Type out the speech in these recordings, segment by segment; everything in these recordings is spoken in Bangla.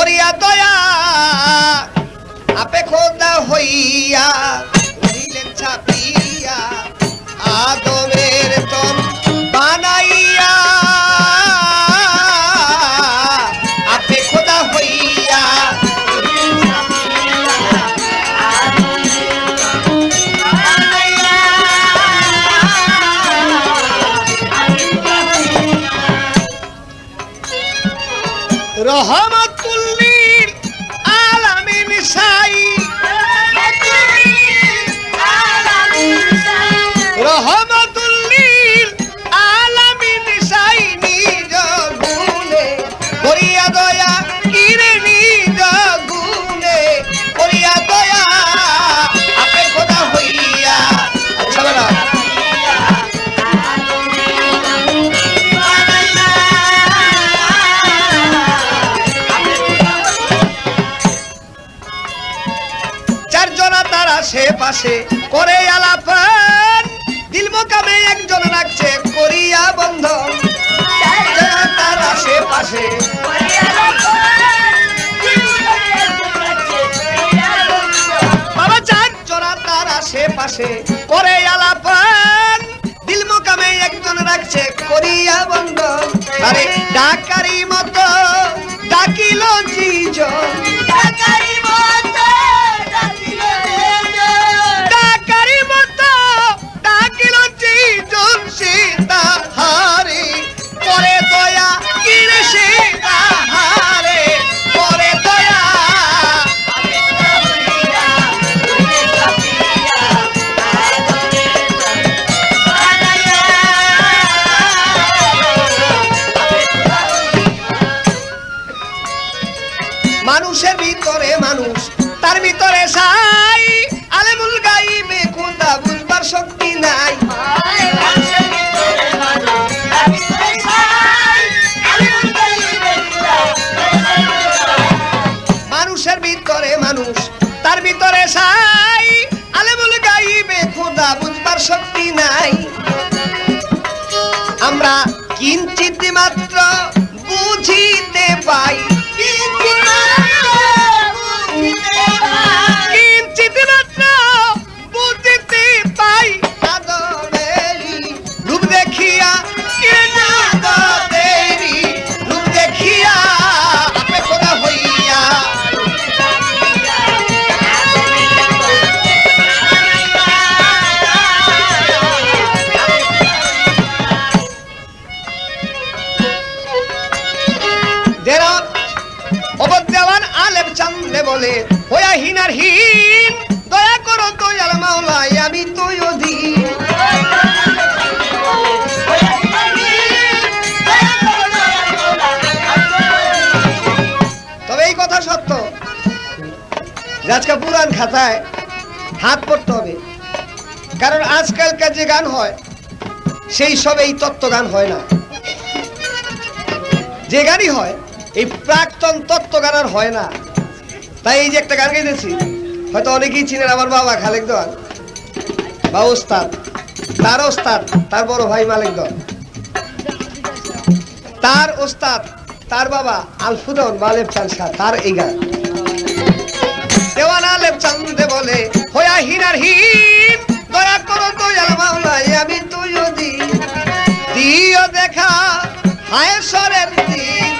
করিয়া দয়া আপে খোদা হইয়া রহিলেন ছাপিয়া আদমের তন বানাইয়া আপে খোদা হইয়া রহমতুল লিল আলামিন সাই রহমতুল লিল আলামিন সাই নিজ গুণে করিয়া দয়া কিরে নিজ গুণে করিয়া দয়া আপে খোদা হইয়া। আচ্ছা বাবা সে পাশে করে আলাপন দিল মোকামে একজন রাখছে করিয়া বন্ধন তারা সে পাশে বাবা চার জোড়া তারা সে পাশে করে আলাপন দিল মোকামে একজন রাখছে করিয়া বন্ধন আরে ডাকারি মতো ডাকিল জিজন মানুষের ভিতরে মানুষ তার ভিতরে সাই আলেমুল গাইবে খোদা বুঝবার শক্তি নাই মানুষের ভিতরে মানুষ তার ভিতরে সাই আলেমুল গাইবে খোদা বুঝবার শক্তি নাই আমরা কিঞ্চিত মাত্র বুঝিতে পাই কিঞ্চিত মাত্র বুঝিতে পাই আদমেরি রূপ দেখিয়া রূপ দেখিয়া আপে খোদা হইয়া অবদেওয়ান আলেম চান্দে বলে হইয়া হিনার হীন দয়া করো দয়াল মাওলাই আমি তো অধীন তবে এই কথা সত্য যে আজকে পুরান খাতায় হাত পড়তে হবে কারণ আজকালকার যে গান হয় সেই সব এই তত্ত্ব গান হয় না যে গানই হয় এই প্রাক্তন তত্ত্ব গান আর হয় না তাই এই যে একটা গান গাইতেছি হয়তো অনেকেই চিনেন আমার বাবা খালেক দেওয়ান বা ওস্তাদ তার বড় ভাই মালিক দেওয়ান তার ওস্তাদ তার বাবা আলফুদন মালেব চান শাহ তার এই গান দেওয়ান আলেব চান্দে বলে হইয়া হিনার হীন দয়া করো দয়াল মাওলাই আমি তুই দিও দেখা হায় সরের দিন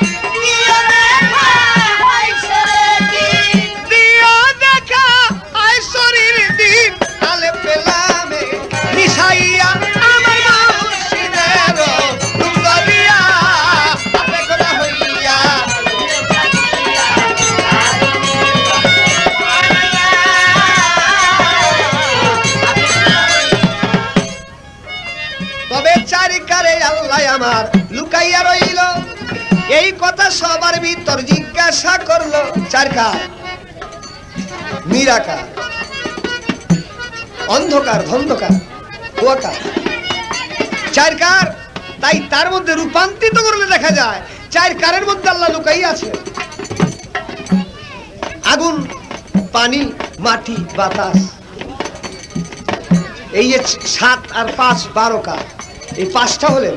আমার লুকাইয়া রইল এই কথা সবার ভিতর জিজ্ঞাসা করলো চারকার নিরাকার অন্ধকার ধন্ধকার কুয়াকার চারকার তাই তার মধ্যে রূপান্তরিত করলে দেখা যায় চারকারের মধ্যে আল্লাহ লুকাইয়া আছে আগুন পানি মাটি বাতাস এই 7 আর 5 12 কার এই 5টা হলেন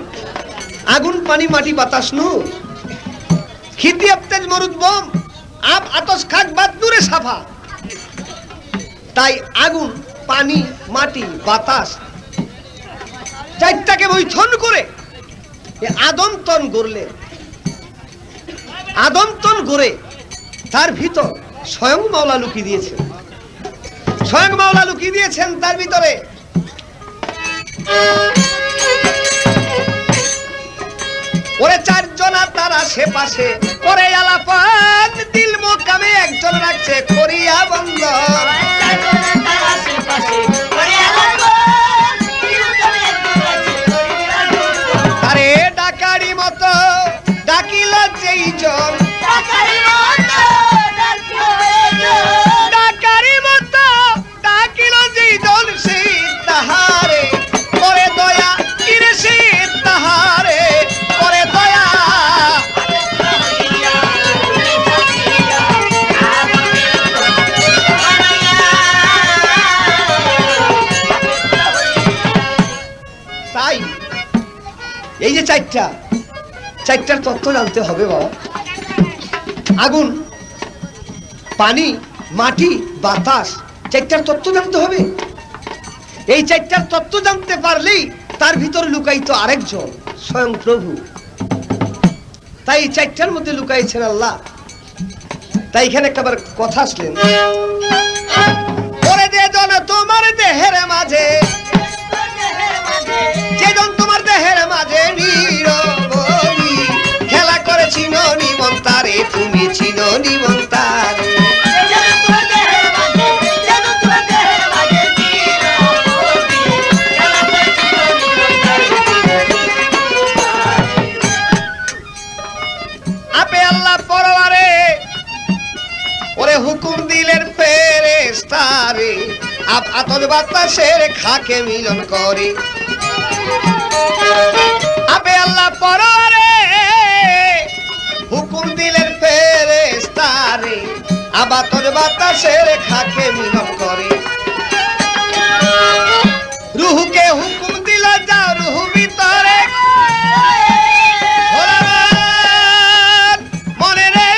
আগুন পানি মাটি বাতাস নূর খিদিয়াব তেজ মরুদ বোম আব আতস খাক বাদ দূরে সাফা। তাই আগুন, পানি, মাটি, বাতাস চারটাকে বৈঠন করে আদমতন গড়লে, আদমতন গড়ে তার ভিতর স্বয়ং মাওলা লুকিয়ে দিয়েছেন, স্বয়ং মাওলা লুকিয়ে দিয়েছেন তার ভিতরে। ওরে চারজনা তারা সে পাশে করে আলাপান, দিল মোকামে একজন রাখছে করিয়া বন্ধ। তারে ডাকারি মতো ডাকিল যেই জন, ডাকারি মতো ডাকিল যেই জন, সেই তাহারে করে দয়া, কিরে সেই তাহারে করে দয়া। তাই এই যে চারটার তত্ত্ব জানতে হবে বাবা। আগুন, পানি, মাটি, বাতাস, চারটার তত্ত্ব জানতে হবে। এই চারটার তত্ত্ব জানতে পারলেই তার ভিতর লুকায়িত আরেকজন স্বয়ং প্রভু। তাই এই চারটার মধ্যে লুকাইছেন আল্লাহ। তাই এখানে একবার কথা আসলেন, ওরে যে জন তোমার দেহের মাঝে, যেজন তোমার দেহের মাঝে নিরবধি খেলা করে চিনো নিমন্তারে, তুমি চিনো নিমন্তারে। আপে আল্লাহ পরবারে ওরে হুকুম দিলেন ফেরেশতারে, আপ আতর বাতাসের খাকে মিলন করে। আপে আল্লাহ পরবারে হুকুম দিলেন ফেরেশতারে, আপ আতর বাতাসের খাকে মিলন করে। রুহুকে হুকুম দিল যাও রুহু ভিতরে, মনে রে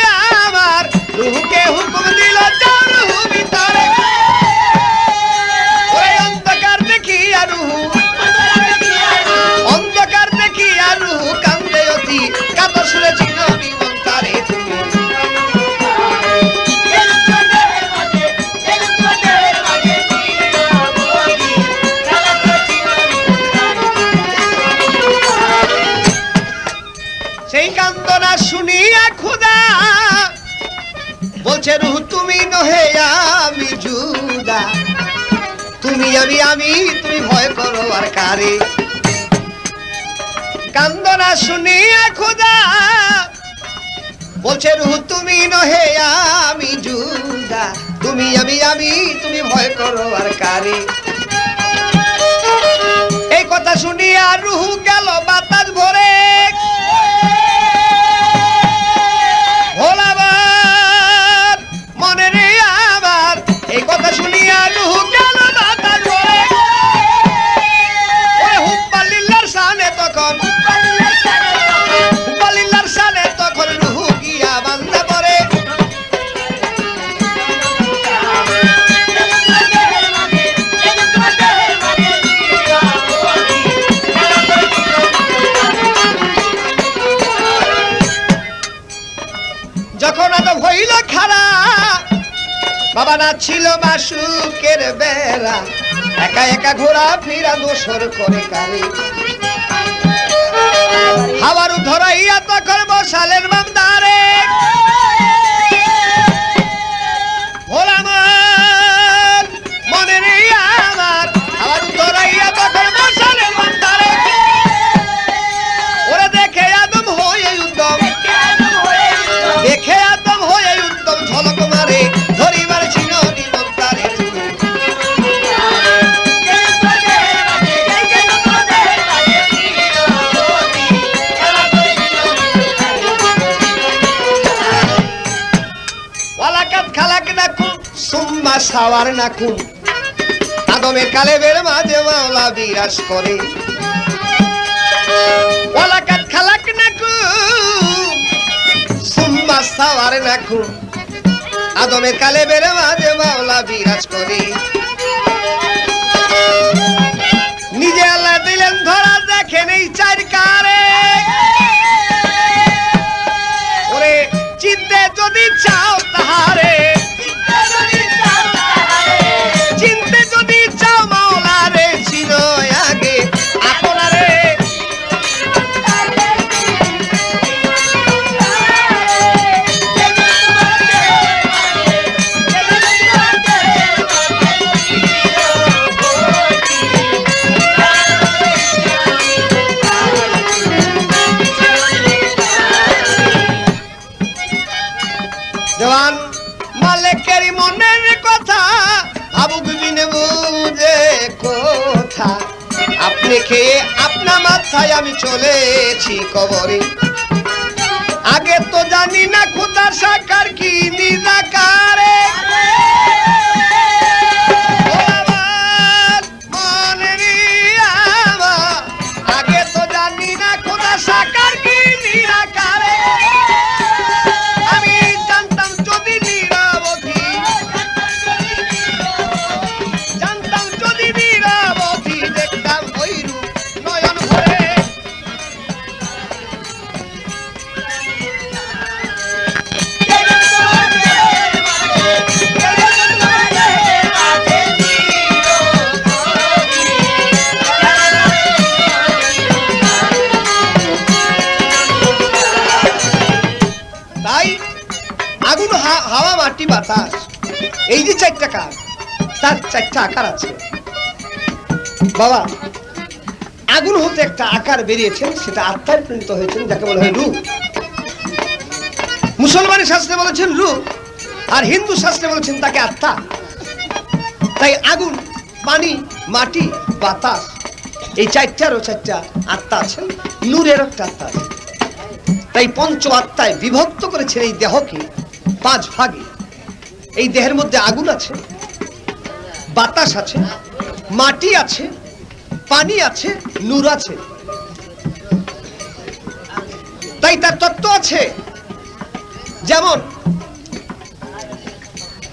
আমার রুহুকে হুকুম দিল যাও রুহু ভিতরে। ওই অন্ধকার দেখিয়া রুহু, অন্ধকার দেখিয়া রুহু কান্দে অতি, কাতর সুরে ছিল নিমন্তারে তুমি। সেই কান্দনা শুনিয়া খুদা বলছে রুহু তুমি নহে আমি জুদা, তুমি আমি তুমি ভয় করো আর কারে। কান্দনা শুনিয়া খুদা বলছে রুহু তুমি নহে আমি জুদা, তুমি আমি তুমি ভয় করো আর কারে। এই কথা শুনিয়া রুহু গেল বাতাস ভরে, ভোলাবার মনে রে আমার। এই কথা শুনিয়া রুহু গেল বাতাস ভরে। ওরে হুব্বালিল্লাহর শানে তখন, হুব্বালিল্লাহর শানে তখন রুহু গিয়া বান্দা পড়ে। যখন আদম হইল খারা, বাবা না ছিল মাসুকের বেলা, একা একা ঘোরা ফিরা দোসর করে কারে। হাওয়ারু ধরাইয়া তখন বসালেন বামদারে, ভোলামান মনে নেই আমার। হাওয়ারু ধরাইয়া তখন বসালেন বামদারে। ওরে দেখে আদম হয়ে উদ্যম, দেখে আদম হয়ে উত্তম ঝলক মারে, ধরিবার ছিল নিমন্তারে তুমি। ওয়ালাকাত খালাকনাকুম সুম্মা সাওয়ারনাকুম, আদমের কালেবের মাঝে মাওলা বিরাজ করে। ওয়ালাকাত খালাকনাকুম সুম্মা সাওয়ারনাকুম, আদমের কালে বেড়ে মাঝে মাওলা বিরাজ করি। নিজে আল্লাহ দিলেন ধরা, দেখেন এই চার কারে। ওরে চিনতে যদি চাও তাহারে, চিনতে যদি চাও মাওলা রে, চিনো আগে আপনারে। দেওয়ান মালিকের মনের কথা ভাবুক বিনে বুঝে কথা। আপনি খেয়ে আপনা মাথায় আমি চলেছি কবরে। আগে তো জানি না খুদা সাকার কি নিরাকারে। আগে তো জানি না খুদা সাকার কি নিরাকারে। আগুন, হাওয়া, মাটি, বাতাস, এই যে চারটা কাজ, তার চারটা আকার আছে। বাবা আগুন হতে একটা আকার বেরিয়েছেন, সেটা আত্মায় পরিণত হয়েছেন, যাকে বলা হয় রূপ। মুসলমানের শাস্ত্রে বলেছেন রূপ, আর হিন্দু শাস্ত্রে বলেছেন তাকে আত্মা। তাই আগুন, পানি, মাটি, বাতাস, এই চারটারও চারটা আত্মা আছেন, নূরের একটা আত্মা আছে। তাই পঞ্চ আত্মায় বিভক্ত করেছেন এই দেহকে 5 ভাগে। এই দেহের মধ্যে আগুন আছে, বাতাস আছে, মাটি আছে, পানি আছে, নূর আছে। তাই তার তত্ত্ব আছে। যেমন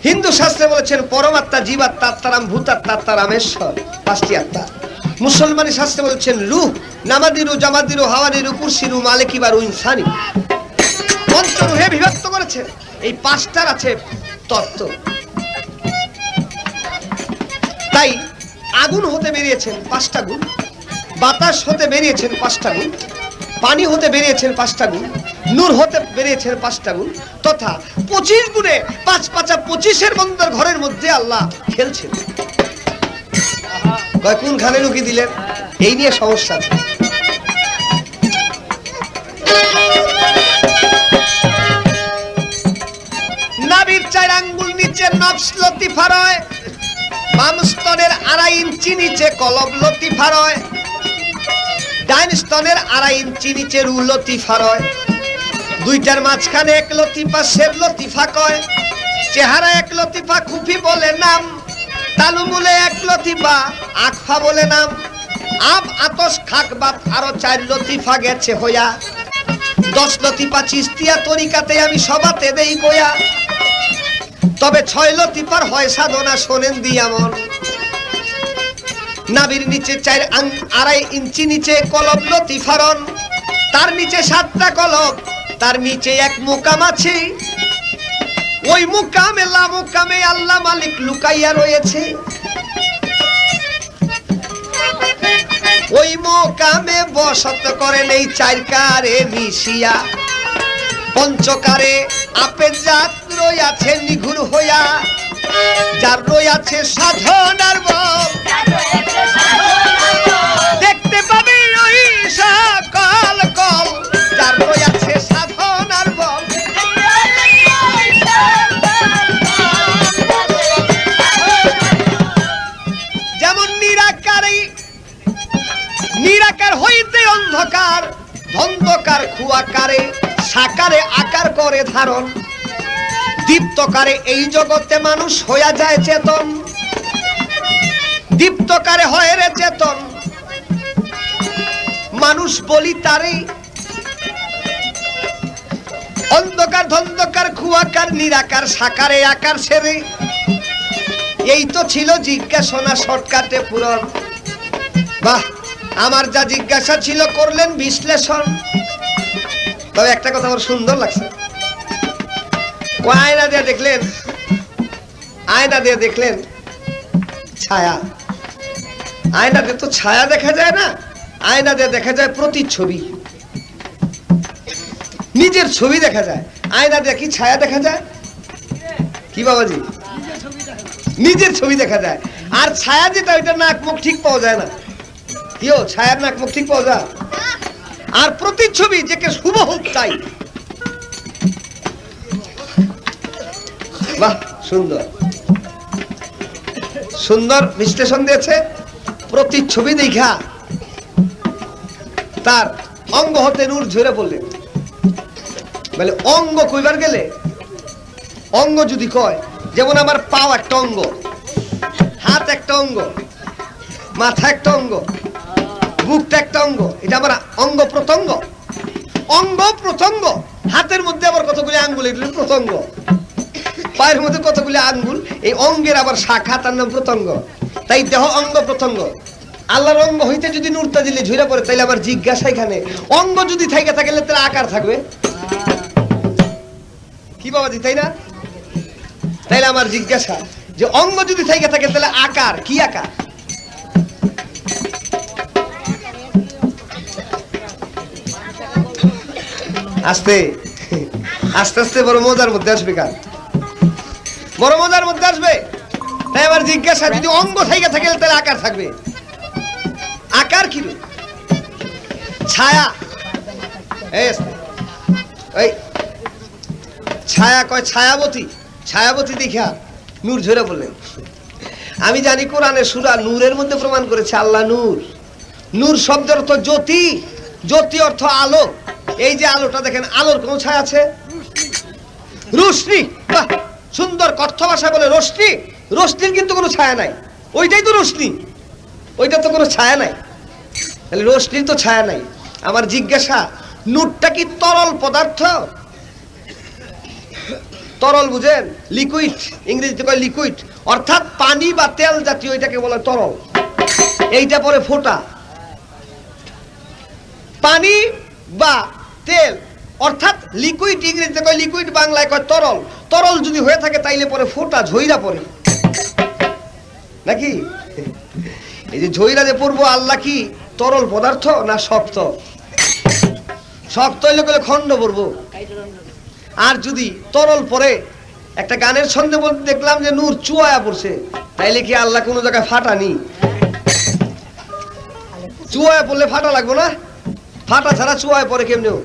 হিন্দু শাস্ত্রে বলেছেন পরমাত্মা, জীবাত্মা, আত্মারাম, ভূতাত্মা, আত্মারামেশ্বর, 5টি আত্মা। মুসলমানি শাস্ত্রে বলেছেন রূহ, নামাদিরু, জামাদিরু, হাওয়ানিরু, কুরসিরু, মালিকিবারু, ইনসানি। পঞ্চরূহে বিভক্ত করেছে। এই 5টার আছে তত্ত্ব। তাই আগুন হতে বেরিয়েছেন 5টা গুণ, বাতাস হতে বেরিয়েছেন 5টা গুণ, পানি হতে বেরিয়েছেন 5টা গুণ, নূর হতে বেরিয়েছেন 5টা গুণ, তথা 25 গুণে 5 5 25-এর বন্ধের ঘরের মধ্যে আল্লাহ খেলছেন। কোনখানে লুকিয়ে দিলেন, এই নিয়ে সমস্যা আছে। নাভির 4 আঙ্গুল নিচে নফস লতিফা রয়, বাম স্তনের 2.5 ইঞ্চি নিচে কলব লতিফা রয়, ডাইন স্তনের 2.5 ইঞ্চি নিচে রু লতিফা রয়, 2টার মাঝখানে 1 লতিফা শের লতিফা কয়, চেহারা 1 লতিফা খুফি বলে নাম, তালুমুলে 1 লতিফা আকফা বলে নাম, আব আতস খাক বাপ আরো 4 লতিফা গেছে হইয়া, 10 লতিফা চিস্তিয়া তরিকাতে আমি সবাতে দেই কয়া, তবে 6 লতিফার হয় সাধনা শোনেন দিয়ামন। নাভির নিচে 2.5 ইঞ্চি নিচে কলব লতিফারন, তার নিচে 7টা কলব, তার নিচে 1 মুকাম আছে। ওই মুকামে লা মুকামে আল্লাহ মালিক লুকাইয়া রয়েছে। ওই মুকামে বসত করেন এই 4 কারে মিশিয়া, পঞ্চকারে আপে জাত রইয়াছে নিঘুর হইয়া, যার রইয়াছে সাধনার বল, দেখতে পাবে ওই সকল কল, যার রইয়াছে সাধনার বল। যেমন নিরাকার হইতে অন্ধকার, ধন্ধকার খুয়াকারে সাকারে আকার করে ধারণ, দীপ্তকারে এই জগতে মানুষ হইয়া যায় চেতন, দীপ্তকারে হয় রে চেতন মানুষ বলি তারে। অন্ধকার ধন্ধকার খুয়াকার নিরাকার সাকারে আকার সেরে, এই তো ছিল জিজ্ঞাসা শর্টকাটে পূরণ। বাহ, আমার যা জিজ্ঞাসা ছিল করলেন বিশ্লেষণ। তবে একটা কথা আমার সুন্দর লাগছে, আয়না দিয়ে দেখলেন, আয়না দিয়ে দেখলেন ছায়া। আয়না দিয়ে তো ছায়া দেখা যায় না, আয়না দিয়ে দেখা যায় প্রতিচ্ছবি, নিজের ছবি দেখা যায়। আয়না দিয়ে কি ছায়া দেখা যায়? কি বাবাজি, নিজের ছবি দেখা যায়। আর ছায়া যেটা, ওইটা নাক মুখ ঠিক পাওয়া যায় না। কিও ছায়ার নাক মুখ ঠিক পাওয়া যায়। আর প্রতিচ্ছবি যেকে হুবহু তাই। বাহ, সুন্দর সুন্দর বিশ্লেষণ দিয়েছে। প্রতিচ্ছবি দেখা তার অঙ্গ হতে নূর ঝরে পড়লেন। বলে অঙ্গ কইবার গেলে, অঙ্গ যদি কয়, যেমন আমার পাও একটা অঙ্গ, হাত একটা অঙ্গ, মাথা একটা অঙ্গ, বুকটা একটা অঙ্গ, এটা আমার অঙ্গ প্রত্যঙ্গ। অঙ্গ প্রত্যঙ্গ, হাতের মধ্যে আবার কতগুলি আঙ্গুল, এগুলো প্রত্যঙ্গ। পায়ের মধ্যে কতগুলি আঙ্গুল, এই অঙ্গের আবার শাখা, তার নাম প্রত্যঙ্গ। তাই দেহ অঙ্গ প্রত্যঙ্গ। আল্লাহর অঙ্গ হইতে যদি নূর তাজিলে ঝরে পড়ে, তাইলে আমার জিজ্ঞাসা এখানে, অঙ্গ যদি থাকে থাকলে তাহলে আকার থাকবে। কি বাবাজি, তাই না? তাইলে আমার জিজ্ঞাসা যে অঙ্গ যদি থাকে তাহলে আকার কি? আকার আস্তে আস্তে আস্তে বড় মজার মধ্যে আসবে, কার বড় মজার মধ্যে আসবে। তাই আমার জিজ্ঞাসা, যদি অঙ্গ থাকে তাহলে আকার থাকবে। আকার কি? ছায়া। এই ছায়া কয় ছায়াবতী, ছায়াবতী দেখা নূর ঝরে বললেন। আমি জানি কোরআনের সূরা নূরের মধ্যে প্রমাণ করেছে আল্লাহ নূর। নূর শব্দের অর্থ জ্যোতি, জ্যোতি অর্থ আলো। এই যে আলোটা দেখেন, আলোর কোন ছায়া আছে? রোশনি। বাহ, সুন্দর কথ্য ভাষায় বলে রোশনি। রোশনির কিন্তু কোনো ছায়া নাই, ওইটাই তো রোশনি, ওইটা তো কোনো ছায়া নাই। তাহলে রোশনির তো ছায়া নাই। আমার জিজ্ঞাসা, নূরটা কি তরল পদার্থ? তরল বুঝেন, লিকুইড, ইংরেজিতে কয় লিকুইড, অর্থাৎ পানি বা তেল জাতীয়, এটাকে বলে তরল। এইটা পরে ফোঁটা। পানি বা তেল অর্থাৎ লিকুইড, ইংরেজিতে কয় লিকুইড, বাংলায় কয় তরল। তরল যদি হয়ে থাকে তাইলে পরে ফোঁটা, ঝইরা পড়ে নাকি? এই যে ঝইরা যে পড়বো, আল্লাহ কি তরল পদার্থ না শক্ত? শক্ত হইলে গেলে খণ্ড পড়বো। আর যদি তরল পরে, একটা গানের ছন্দে বলতে দেখলাম যে নূর চুয়ায়া পড়ছে, তাইলে কি আল্লাহ কোনো জায়গায় ফাটানি? চুয়ায়া পড়লে ফাটা লাগবো না? ফাটা ছাড়া চুয়ায় পরে কেমনেও।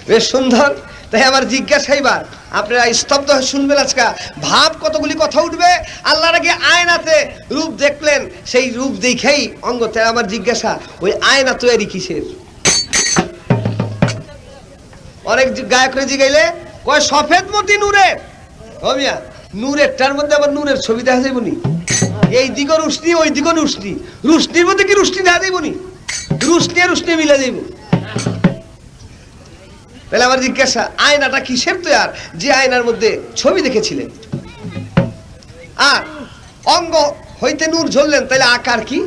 বেশ সুন্দর। তাই আমার জিজ্ঞাসা, এবার আপনারা স্তব্ধ হয়ে শুনবেন। আজকে ভাব কতগুলি কথা উঠবে। আল্লাহর আগে আয়নাতে রূপ দেখলেন, সেই রূপ দেখেই অঙ্গ। তাই আমার জিজ্ঞাসা, ওই আয়না তৈরি কিসের? অনেক গায়করে জিগাইলে কয় সফেদ মতি নূরের। ও মিয়া, নূরেরটার মধ্যে আবার নূরের ছবি দেখা যাইব নি? এই দিকে রুশনি, ওই দিকে রুশনি, রুশনির মধ্যে কি রুশনি দেখা যাইব নি? রুশনি আর রুশনি মিলা যাইব। তাহলে আমার জিজ্ঞাসা, আয়নাটা কিসের তৈয়ার যে আয়নার মধ্যে ছবি দেখেছিলেন? আর অঙ্গ হইতে নূর ঝরলেন, তাহলে আকার কি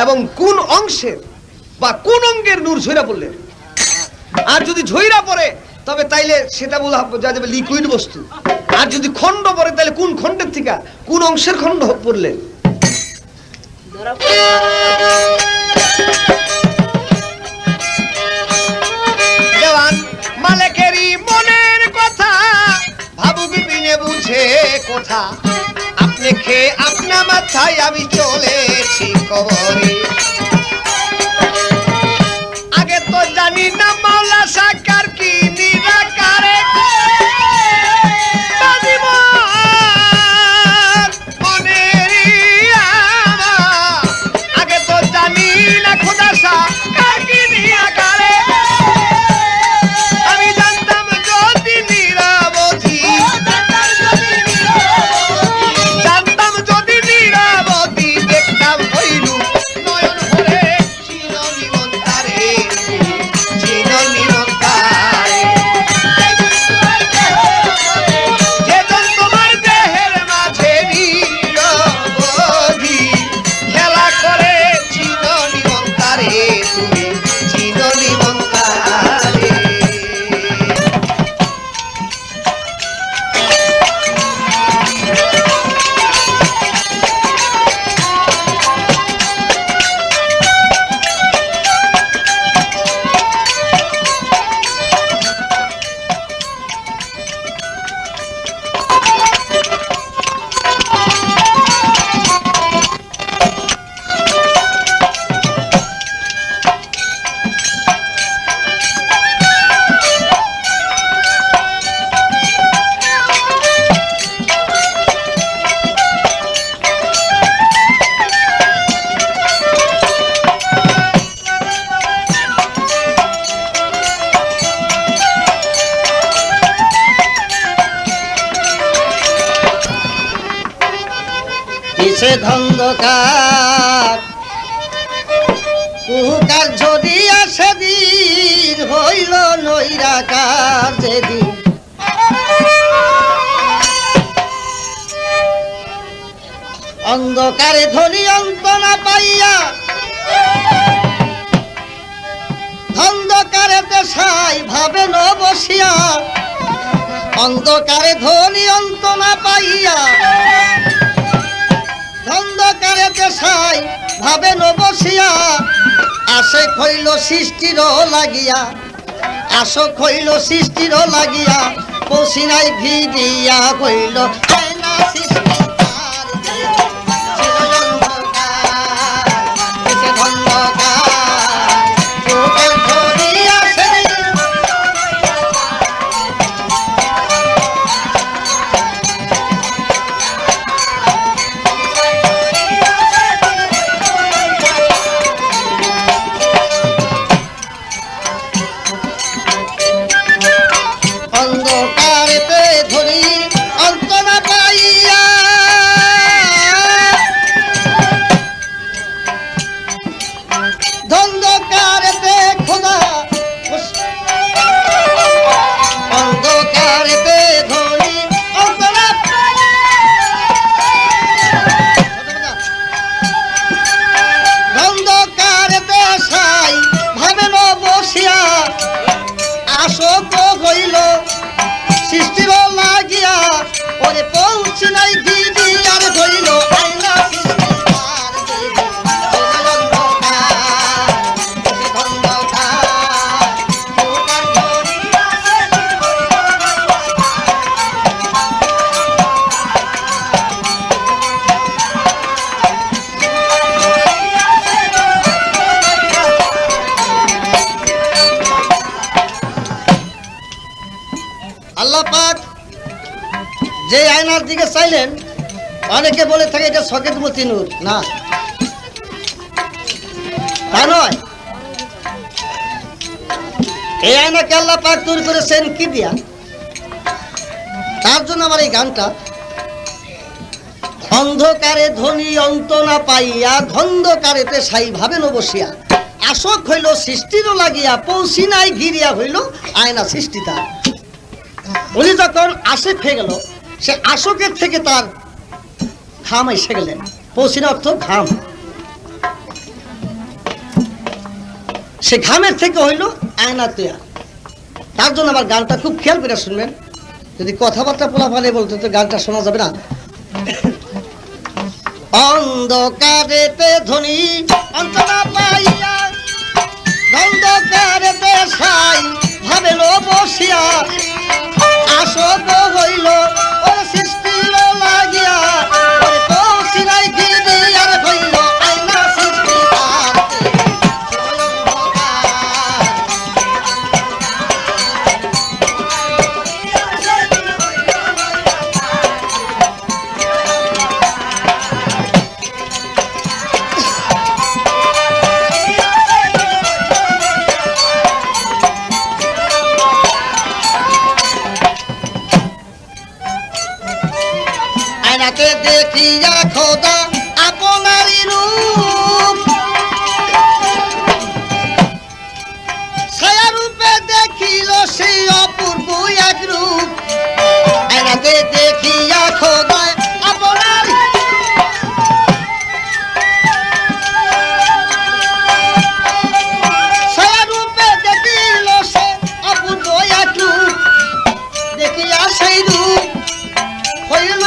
এবং কোন অংশের বা কোন অঙ্গের নূর ঝইরা পড়লেন? আর যদি ঝইরা পড়ে তবে তাইলে সেটা বলা যাবে লিকুইড বস্তু। আর যদি খণ্ড পড়ে তাহলে কোন খণ্ডের থেকে, কোন অংশের খণ্ড পড়লেন? দেওয়ান মালিকেরই মনের কথা, ভাবুক বিনে বুঝে কথা। আপনি খেয়ে আপনা মাথায়, আমি চলেছি কবরে। আগে তো জানি না মাওলা সাকার কি নিরাকারে। আগে তো জানি না খোদা সাকার কি নিরাকারে। আমি জানতাম যদি নিরাবধি, জানতাম যদি নিরাবধি, দেখতাম ওই রূপ অন্ধকার কুহুকার ঝরিয়া সেদিন হইল নৈরাকার যেদিন অন্ধকারে ধ্বনি অন্ত না পাইয়া অন্ধকারে দেশাই ভাবে ন বসিয়া অন্ধকারে ধ্বনি অন্ত না পাইয়া অন্ধকারে দেশাই ভাবে ন বসিয়া আসে খইল সৃষ্টির লাগিয়া আসক হইল সৃষ্টির লাগিয়া পৌঁছি নাই ভিড়িয়া হইল না সৃষ্টি সৃষ্টির লাগিয়া ওরে পৌঁছি নাই দিদি আর ধরিল আইনা আল্লাহ পাক যে আয়নার দিকে চাইলেন অনেকে বলে থাকে এটা সকেট মতি নূর না তা নয় এই আয়নাকে আল্লাহ পাক তৈরি করেছেন কি দিয়া তার জন্য আমার এই গানটা অন্ধকারে ধ্বনি অন্ত না পাইয়া ধন্ধকারেতে সাই ভাবে ন বসিয়া আসক হইল সৃষ্টিরও লাগিয়া পৌঁছি নাই ঘিরিয়া হইল আয়না সৃষ্টি তার উনি যখন আশেক হয়ে গেল সে আশকের থেকে তার ঘাম এসে গেলেন পৌঁছিনা অর্থ ঘাম সে ঘামের থেকে হইল আয়না তৈয়ার তার জন্য আমার গানটা খুব খেয়াল করে শুনবেন যদি কথাবার্তা পোলা ফালে বলতে তো গানটা শোনা যাবে না অন্ধকারেতে ধ্বনি অন্তরা পাইয়া অন্ধকারেতে সাই ভাবে লো বসিয়া আসক হইল ওর সৃষ্টি লাগিয়া ওরে পৌঁছি নাই গিরি আর হইল আইনা সৃষ্টি দেখিয়া খোদা আপনারই রূপ ছায়া রূপে দেখিল সেই অপূর্ব এক রূপ আয়নাতে দেখিয়া খোদা আপনার ছায়া রূপে দেখিল সে অপূর্ব এক রূপ দেখিয়া সেই রূপ হইল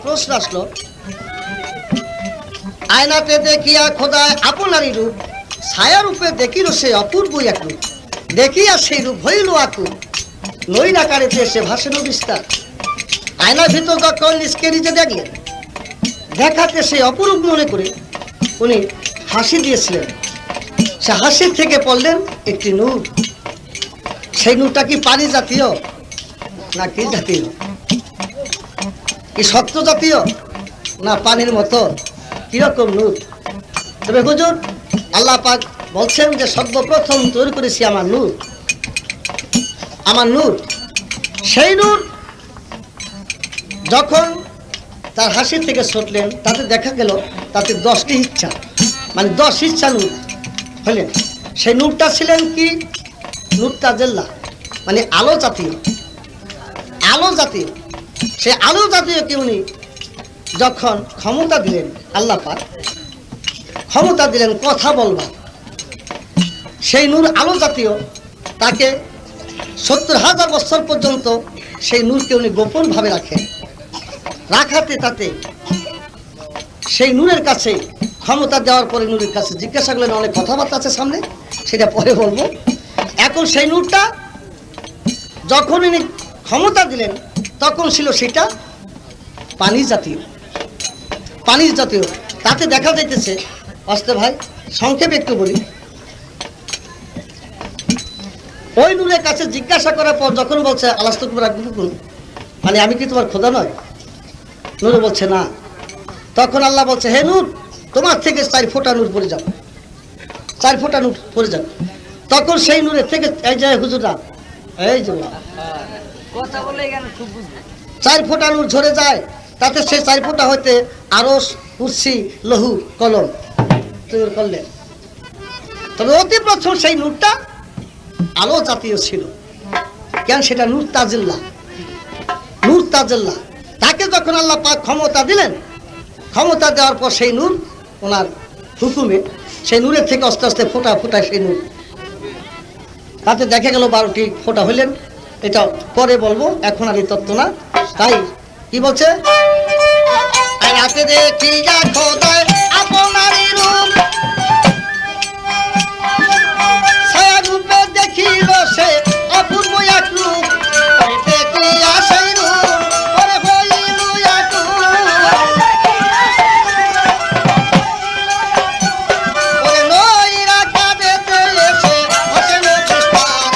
প্রশ্ন আসলো আয়নাতে দেখিয়া খোদায় আপনারই রূপ ছায়া রূপে দেখিল সে অপূর্ব এক রূপ দেখিয়া সেই রূপ হইল আকুল নৈরাকারেতে এসে ভাসেন বিস্তার। আয়নার ভিতর যখন নিজকে নিজে দেখলেন, দেখাতে সে অপরূপ মনে করে উনি হাসি দিয়েছিলেন। সে হাসির থেকে পড়লেন একটি নূর। সেই নূরটা কি পানি জাতীয় না কি জাতীয়? কি সত্য জাতীয় না পানির মতো? কিরকম নূর? তবে হুজুর আল্লাহ পাক বলছেন যে সর্বপ্রথম তৈরি করেছি আমার নূর, আমার নূর। সেই নূর যখন তার হাসির থেকে ছুটলেন, তাতে দেখা গেল তাতে 10টি ইচ্ছা, মানে 10 ইচ্ছা নূর হলেন। সেই নূরটা ছিলেন কি? নূর তাজেল্লা, মানে আলো জাতীয়, আলো জাতীয়। সে আলো জাতীয়কে উনি যখন ক্ষমতা দিলেন, আল্লাহ পাক ক্ষমতা দিলেন কথা বলবার, সেই নূর আলো জাতীয় তাকে 70,000 বছর পর্যন্ত সেই নূরকে উনি গোপনভাবে রাখেন। রাখাতে তাতে সেই নূরের কাছে ক্ষমতা দেওয়ার পরে নূরের কাছে জিজ্ঞাসা করলেন, অনেক কথাবার্তা আছে সামনে, সেটা পরে বলবো। এখন সেই নূরটা যখন উনি ক্ষমতা দিলেন তখন ছিল সেটা পানি জাতীয়, পানি জাতীয়। তাতে দেখা যাইতেছে, আসতে ভাই সংক্ষেপে একটু বলি, ওই নূরের কাছে জিজ্ঞাসা করার পর যখন বলছে আলাস্তুকুম রাব্বুকুম, মানে আমি কি তোমার খোদা নয়? নূর বলছে না। তখন আল্লাহ বলছে, হে নূর, তোমার থেকে 4 ফোঁটা নূর পড়ে যাবে, 4 ফোঁটা নূর পড়ে যাবে। তখন সেই নূরের থেকে এই যে হুজুরা, এই যে কথা বলে গেল, 4 ফোঁটা নূর ঝরে যায়। তাতে সেই 4 ফোঁটা হইতে আরশ, কুরসি, লহু, কলম তৈরি করলেন। তবে অতি প্রথম সেই নূরটা আলো জাতীয় ছিল। কেন? সেটা নূর তাজিল্লাহ, নূর তাজিল্লাহ। তাকে যখন আল্লাহ পাক ক্ষমতা দিলেন, ক্ষমতা দেওয়ার পর সেই নূর ওনার হুকুমে সেই নূরের থেকে আস্তে আস্তে ফোঁটা ফোঁটা সেই নূর, তাতে দেখা গেল 12টি ফোঁটা হইলেন। এটা পরে বলবো, এখন আর এই তত্ত্ব না। তাই কি বলছে, রাতে দেখি খোদায় আপনারই রূপ, ছায়া রূপে দেখিল সে অপূর্ব এক রূপ, দেখিয়া সেই রূপ পরে হইল আকুল, পরে নইরা কাঁদেতে এসে বসেন বিস্তার,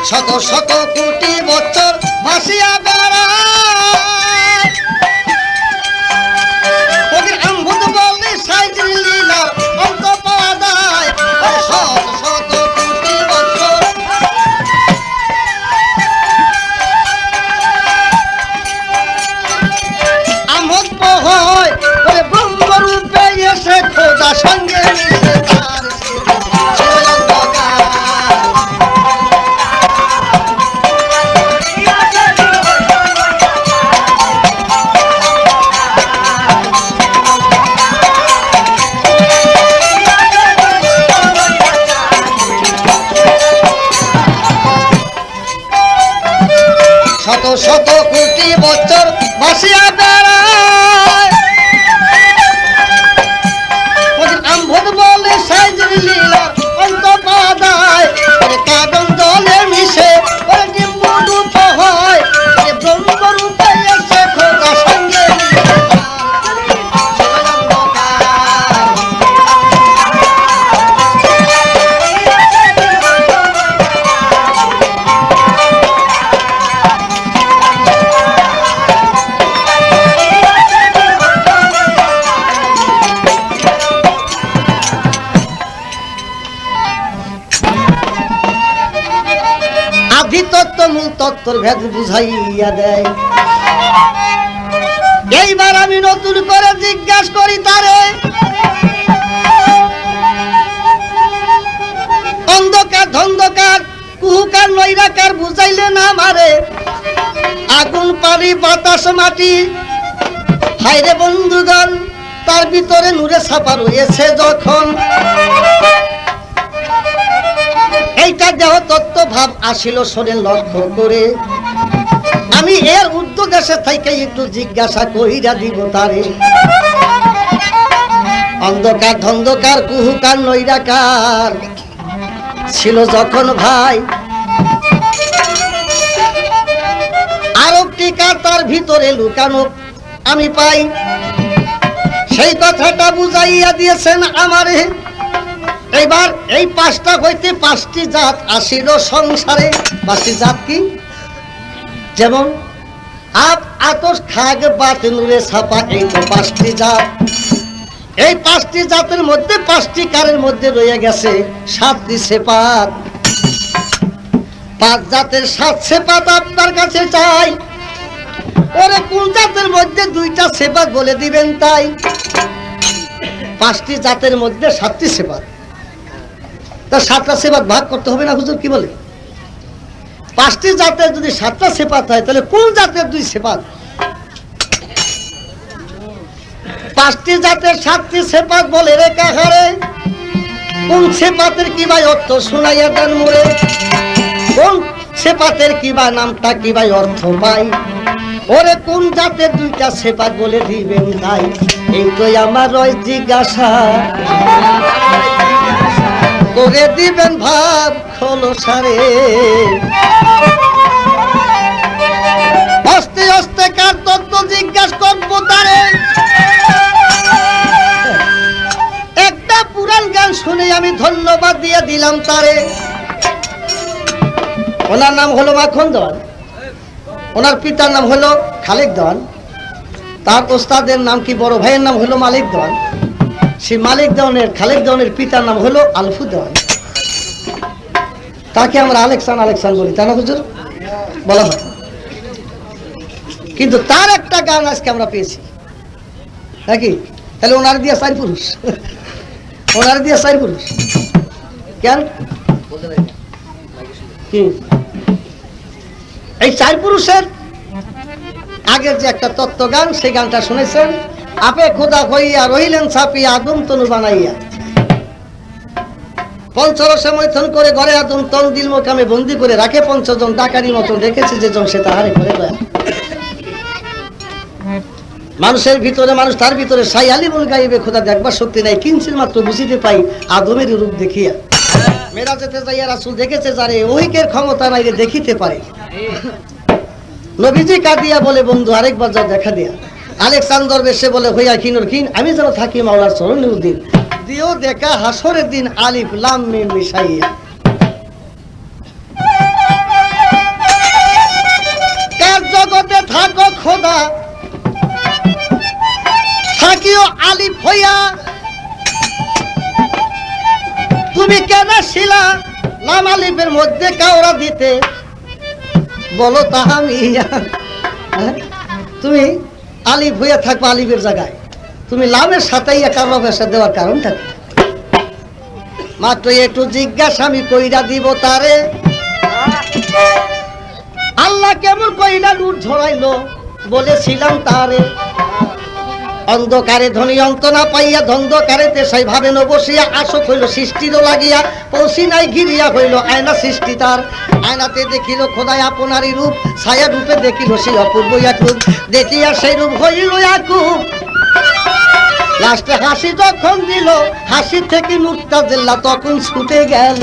শত শত কোটি বছর ভাসিয়া বেড়ায়, ওদের আম্ভুত বলে সাইজের লীলার অন্ত পাওয়া যায়। শত শত কোটি বছর আম্ভুত হয়, ওরে ব্রহ্মরূপে এসে খোদা সঙ্গে মিশে তার শত শত কোটি বছর ভাসিয়া বেড়ায়, আম্ভুত বলে সাইজের লীলা অন্ত পাওয়া যায়, কাদম জলে মিশে ডিম্বরূপ হয়, ব্রহ্মরূপে এসে খোদা সঙ্গে আদি তত্ত্ব মূল তত্ত্বর ভেদ বুঝাইয়া দেয়। এইবার আমি নতুন করে জিজ্ঞাসা করি তারে, অন্ধকার ধন্ধকার কুহুকার নৈরাকার বুঝাইলে না মারে, আগুন পানি বাতাস মাটি, হায়রে বন্ধুগণ তার ভিতরে নূরে ছাপা রয়েছে যখন, এইটা দেহ তত্ত্ব ভাব আসিল শোনেন লক্ষ্য করে, আমি এর উদ্যোগেশে থেকে একটু জিজ্ঞাসা কইরা দিব তারে। অন্ধকার ধন্ধকার কুহুকার নৈরাকার ছিল যখন ভাই, আরবটিকা তার ভিতরে লুকানো আমি পাই, সেই কথাটা বুঝাইয়া দিয়েছেন আমারে। এবার এই পাঁচটা হইতে পাঁচটি জাত আসিল সংসারে। পাঁচটি জাত কি? যেমন আপ, আতস, খাগ, বাত, নূরে ছাপা, এই তো পাঁচটি জাত। এই পাঁচটি জাতের মধ্যে পাঁচটি কারের মধ্যে রয়ে গেছে সাতটি সেপাত। পাঁচ জাতের সাত সেপাত আপনার কাছে চাই, ওরে কোন জাতের মধ্যে দুইটা সেপাত বলে দিবেন তাই। পাঁচটি জাতের মধ্যে সাতটি সেপাত, তা সাতটা সেপাত ভাগ করতে হবে না হুজুর, কি বলে? পাঁচটি জাতের যদি সাতটা সেপাত হয় তাহলে কোন জাতের দুই সেপাত? পাঁচটি জাতের সাতটি সেপাত বলে রে কাহারে, কোন সেপাতের কি ভাই অর্থ শুনাইয়া দেন মোরে, কোন সেপাতের কি বা নামটা কি ভাই অর্থ পাই, ওরে কোন জাতের দুইটা সেপাত বলে দিবেন তাই। এই তো আমার রয় জিজ্ঞাসা করে দিবেন ভাব খোলসারে। আস্তে আস্তে কার তত্ত্ব জিজ্ঞাসা করবো তারে। একটা পুরাণ গান শুনে আমি ধন্যবাদ দিয়ে দিলাম তারে। ওনার নাম হলো মাখন দেওয়ান, ওনার পিতার নাম হলো খালেক দেওয়ান, তার ওস্তাদের নাম কি বড় ভাইয়ের নাম হলো মালিক দেওয়ান, সেই মালিক দেওয়ানের খালেক দেওয়ানের পিতার নাম হলো আলফু দেওয়ান। তাকে আমরা আলেকসান আলেকসান বলি, তাই না হুজুর? বলা হয়। কিন্তু তার একটা গান আজকে আমরা পেয়েছি নাকি? তাহলে ওনার দিয়ে চার পুরুষ, ওনার দিয়ে চার পুরুষ কেন? কি এই চার পুরুষের আগের যে একটা তত্ত্ব গান, সেই গানটা শুনেছেন। আপে খোদা হইয়া রহিলেন ছাপিয়া আদম তনু বানাইয়া, পঞ্চরসে মৈথন করে ঘরে আদম তন দিল মোকামে বন্দি করে রাখে পঞ্চজন, ডাকারি মতন রেখেছে যে জন সে তাহারে করে দয়া। মানুষের ভিতরে মানুষ, তার ভিতরে সাই আলী বল গাইবে খোদা দেখবার শক্তি নাই, কিঞ্চিত মাত্র বুঝিতে পাই আদমের রূপ দেখিয়া। মেরাজেতে যাইয়া রাসূল দেখেছে যারে, ওইকের ক্ষমতা নাই রে দেখিতে পারে। নবীজি কাঁদিয়া বলে বন্ধু আরেকবার যা দেখা দিয়া, আলেকসান্দর বেশে বলে হইয়া কিনোর কিন, আমি যেন থাকি মাওলার চরণে উদ্দিন, দিও দেখা হাসরের দিন আলিফ লাম মিম মিশাইয়া। কার জগতে থাকো খোদা থাকিও আলিফ হইয়া, তুমি কেন শিলা লাম আলিফের মধ্যে কাওরা দিতে বলো তাহামিয়া। তুমি আলিফ হইয়া থাকবো আলিফের জায়গায়, তুমি লামের সাথে কালো ভাষা দেওয়ার কারণটা কি? মাত্র একটু জিজ্ঞাসা আমি কইরা দিব তারে। আল্লাহ কেমন কইরা লুট ঝরাইলো বলেছিলাম তারে। অন্ধকারে ধনী অন্ত না পাইয়া ধন্ধকারেতে সেই ভাবে ন বসিয়া, আসক হইল সৃষ্টিরও লাগিয়া, পৌঁছি নাই ঘিরিয়া হইল আয়না সৃষ্টি তার। আয়নাতে দেখিল খোদাই আপনারই রূপ, ছায়া রূপে দেখিল সেই অপূর্ব এক রূপ, দেখিয়া সেই রূপ হইল ইয়াকুব। লাস্টে হাসি যখন দিল, হাসি থেকে মুক্তাজিল্লাহ তখন ছুটে গেল।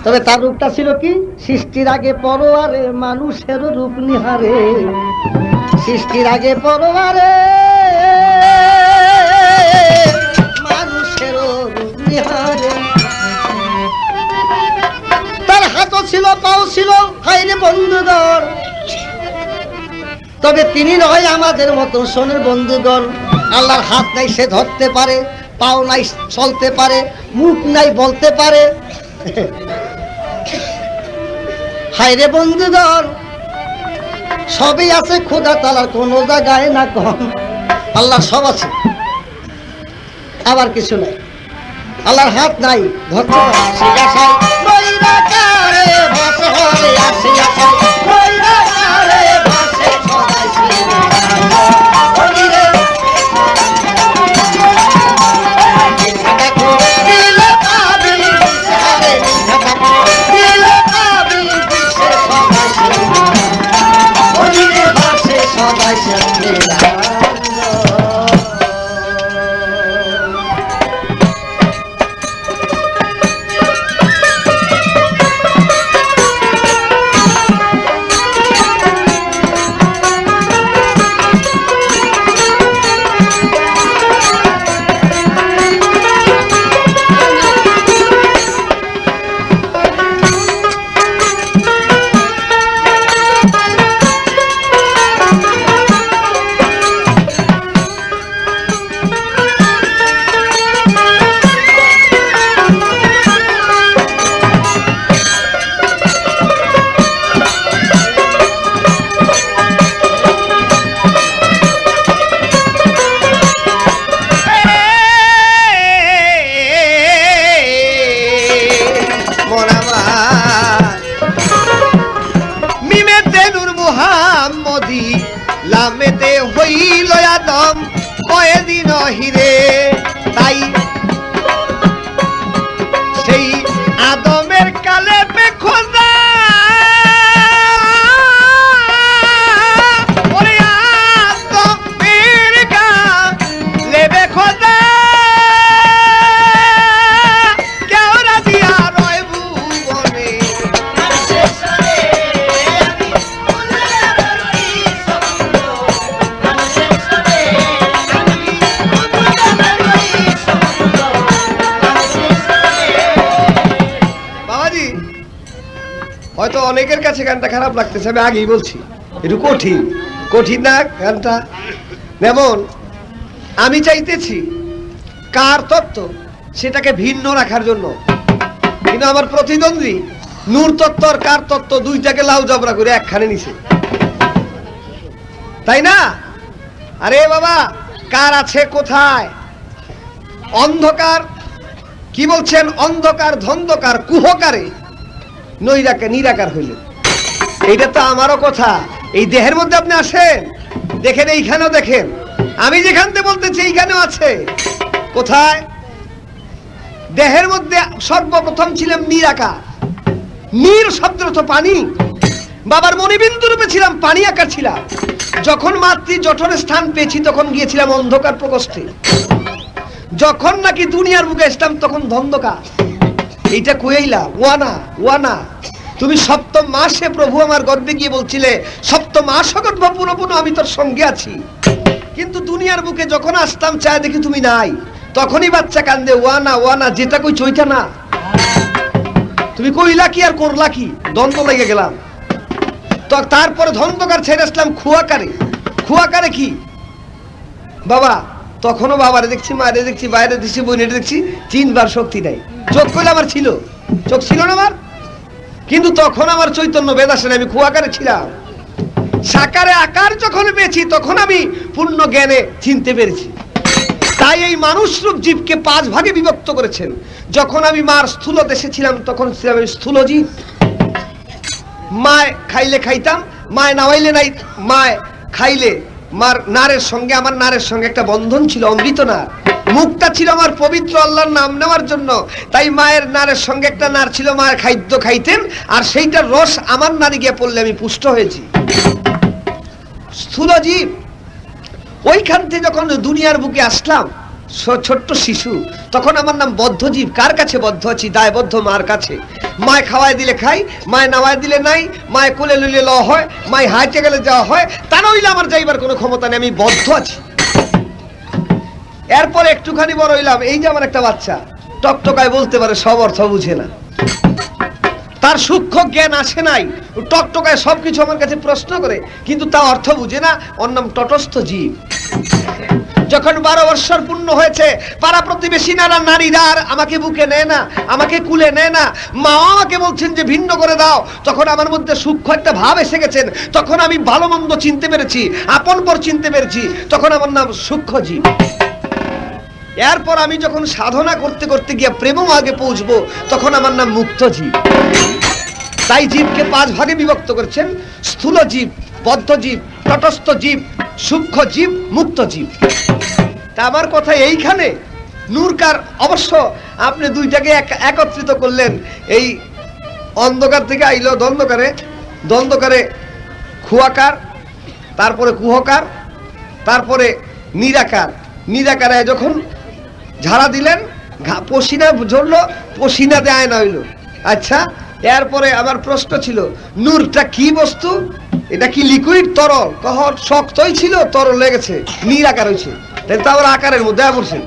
তবে তার রূপটা ছিল কি? সৃষ্টির আগে পরোয়ারে মানুষের রূপ নিহারে, সৃষ্টির আগে পরোয়ারে মানুষের রূপ নিহারে। তার হাতও ছিল, পাও ছিল, হাইরে বন্ধুগণ। তবে তিনি নয় আমাদের মতো শোনের বন্ধুগণ। আল্লাহর হাত নাই সে ধরতে পারে, পাও নাই চলতে পারে, মুখ নাই বলতে পারে। হায়রে বন্ধুগণ, সবই আছে খোদা তাআলার, কোনো জায়গায় না কম। আল্লাহ সব আছে, আবার কিছু নাই। আল্লাহর হাত নাই, ধরতে আদম কয়েদিন হিরে, তাই সেই আদমের কালে খোদা ওরে আদমের কালে খোদা কেওড়া দিয়া রয় ভুবনে। হয়তো অনেকের কাছে গানটা খারাপ লাগতেছে, আমি আগেই বলছি একটু কঠিন কঠিন না গানটা। যেমন আমি চাইতেছি কার তত্ত্ব সেটাকে ভিন্ন রাখার জন্য, কিন্তু আমার প্রতিদ্বন্দ্বী নূর তত্ত্ব আর কার তত্ত্ব দুইটাকে লাউ জবরা করে একখানে নিছে, তাই না? আরে বাবা, কার আছে কোথায়? অন্ধকার কি বলছেন? অন্ধকার ধন্ধকার কুহকারে নিরাকার হইল। এইটা তো আমারও কথা। এই দেহের মধ্যে আপনি আসেন, দেখেন এইখানেও দেখেন, আমি যেখান থেকে বলতেছি এইখানেও আছে। কোথায়? দেহের মধ্যে সর্বপ্রথম ছিলাম নিরাকার। নীর শব্দ তো পানি। বাবার মণিবিন্দু রূপে ছিলাম, পানি আকার ছিলাম। যখন মাতৃ জঠরে স্থান পেয়েছি তখন গিয়েছিলাম অন্ধকার প্রকোষ্ঠে। যখন নাকি দুনিয়ার মুখে আসলাম তখন ধন্ধকার। এইটা কইলা ওয়ানা ওয়ানা। তুমি সপ্তম মাসে প্রভু আমার গর্ভে গিয়ে বলছিলে সপ্তম মাস গর্ভ পুনঃ পুনঃ আমি তোর সঙ্গে আছি, কিন্তু দুনিয়ার বুকে যখন আসতাম চায় দেখি তুমি নাই, তখনই বাচ্চা কান্দে ওয়ানা ওয়ানা, যেটা কই চইটা না। তুমি কইলা কি আর করলা কি, দ্বন্দ্ব লেগে গেলাম। তো তারপরে ধন্ধকার ছেড়ে আসলাম খুয়াকারে। খুয়াকারে কি বাবা? তখনও বাবারে দেখছি, মায়ের দেখছি, বাইরে দেখছি, বোনের দেখছি, চিনবার শক্তি নাই। চোখ কইলে আমার ছিল, চোখ ছিল না আমার, কিন্তু তখন আমার চৈতন্য বেদ আসে না, আমি খুয়াকারে ছিলাম। সাকারে আকার যখন পেয়েছি তখন আমি পূর্ণ জ্ঞানে চিনতে পেরেছি। তাই এই মানুষ রূপ জীবকে 5 ভাগে বিভক্ত করেছেন। যখন আমি মার স্থূল দেশে ছিলাম তখন ছিলাম আমি স্থূল জীব। মায় খাইলে খাইতাম, মায় নাওয়াইলে নাই। মায় খাইলে মার নারের সঙ্গে, আমার নারের সঙ্গে একটা বন্ধন ছিল, অমৃত নার। মুখটা ছিল আমার পবিত্র আল্লাহর নাম নেওয়ার জন্য। তাই মায়ের নারের সঙ্গে একটা নার ছিল, মায়ের খাদ্য খাইতেন, আর সেইটার রস আমার নারী গিয়ে পড়লে আমি পুষ্ট হয়েছি। স্থূল জীব। ওইখান থেকে যখন দুনিয়ার বুকে আসলাম ছোট্ট শিশু, তখন আমার নাম বদ্ধজীব। কার কাছে বদ্ধ আছি? দায়বদ্ধ মার কাছে। মায় খাওয়াই দিলে খাই, মায় নাওয়াই দিলে নাই, মায় কোলে লইলে ল হয়, মায় হাইটে গেলে যাওয়া হয়, তা নইলে আমার যাইবার কোনো ক্ষমতা নেই, আমি বদ্ধ আছি। এরপরে একটুখানি বড় হইলাম, এই যে আমার একটা বাচ্চা টকটকায় বলতে পারে, সব অর্থ বুঝে না, তার সূক্ষ্ম জ্ঞান আসে নাই, টকটকায় সবকিছু আমার কাছে প্রশ্ন করে কিন্তু তা অর্থ বুঝে না, ওর নাম তটস্থ জীব। যখন 12 বৎসর পূর্ণ হয়েছে, পাড়া প্রতিবেশী নারীরা আর আমাকে বুকে নেয় না, আমাকে কুলে নেয় না, মা আমাকে বলছেন যে ভিন্ন করে দাও, তখন আমার মধ্যে সূক্ষ্ম একটা ভাব এসে গেছেন। তখন আমি ভালো মন্দ চিনতে পেরেছি, আপন পর চিনতে পেরেছি, তখন আমার নাম সূক্ষ্ম জীব। এরপর আমি যখন সাধনা করতে করতে গিয়ে প্রেম আগে পৌঁছবো, তখন আমার নাম মুক্ত জীব। তাই জীবকে 5 ভাগে বিভক্ত করেছেন: স্থূল জীব, বদ্ধ জীব, তটস্থ জীব, সূক্ষ্ম জীব, মুক্ত জীব। তা আমার কথা এইখানে নূরকার, অবশ্য আপনি দুইটাকে একত্রিত করলেন। এই অন্ধকার থেকে আইলো দ্বন্দ্বকারে, দ্বন্দ্বকারে খুয়াকার, তারপরে কুহকার, তারপরে নিরাকার। নিরাকারে যখন ঝাড়া দিলেন, পশিনা ঝরলো, পশিনাতে আয়না হইল। আচ্ছা, এরপরে আমার প্রশ্ন ছিল নূরটা কি বস্তু? এটা কি লিকুইড, তরল? কহ শক্তই ছিল, তরল লেগেছে, নিরাকার হয়েছে, তাহলে তো আবার আকারের মধ্যে পড়ছেন।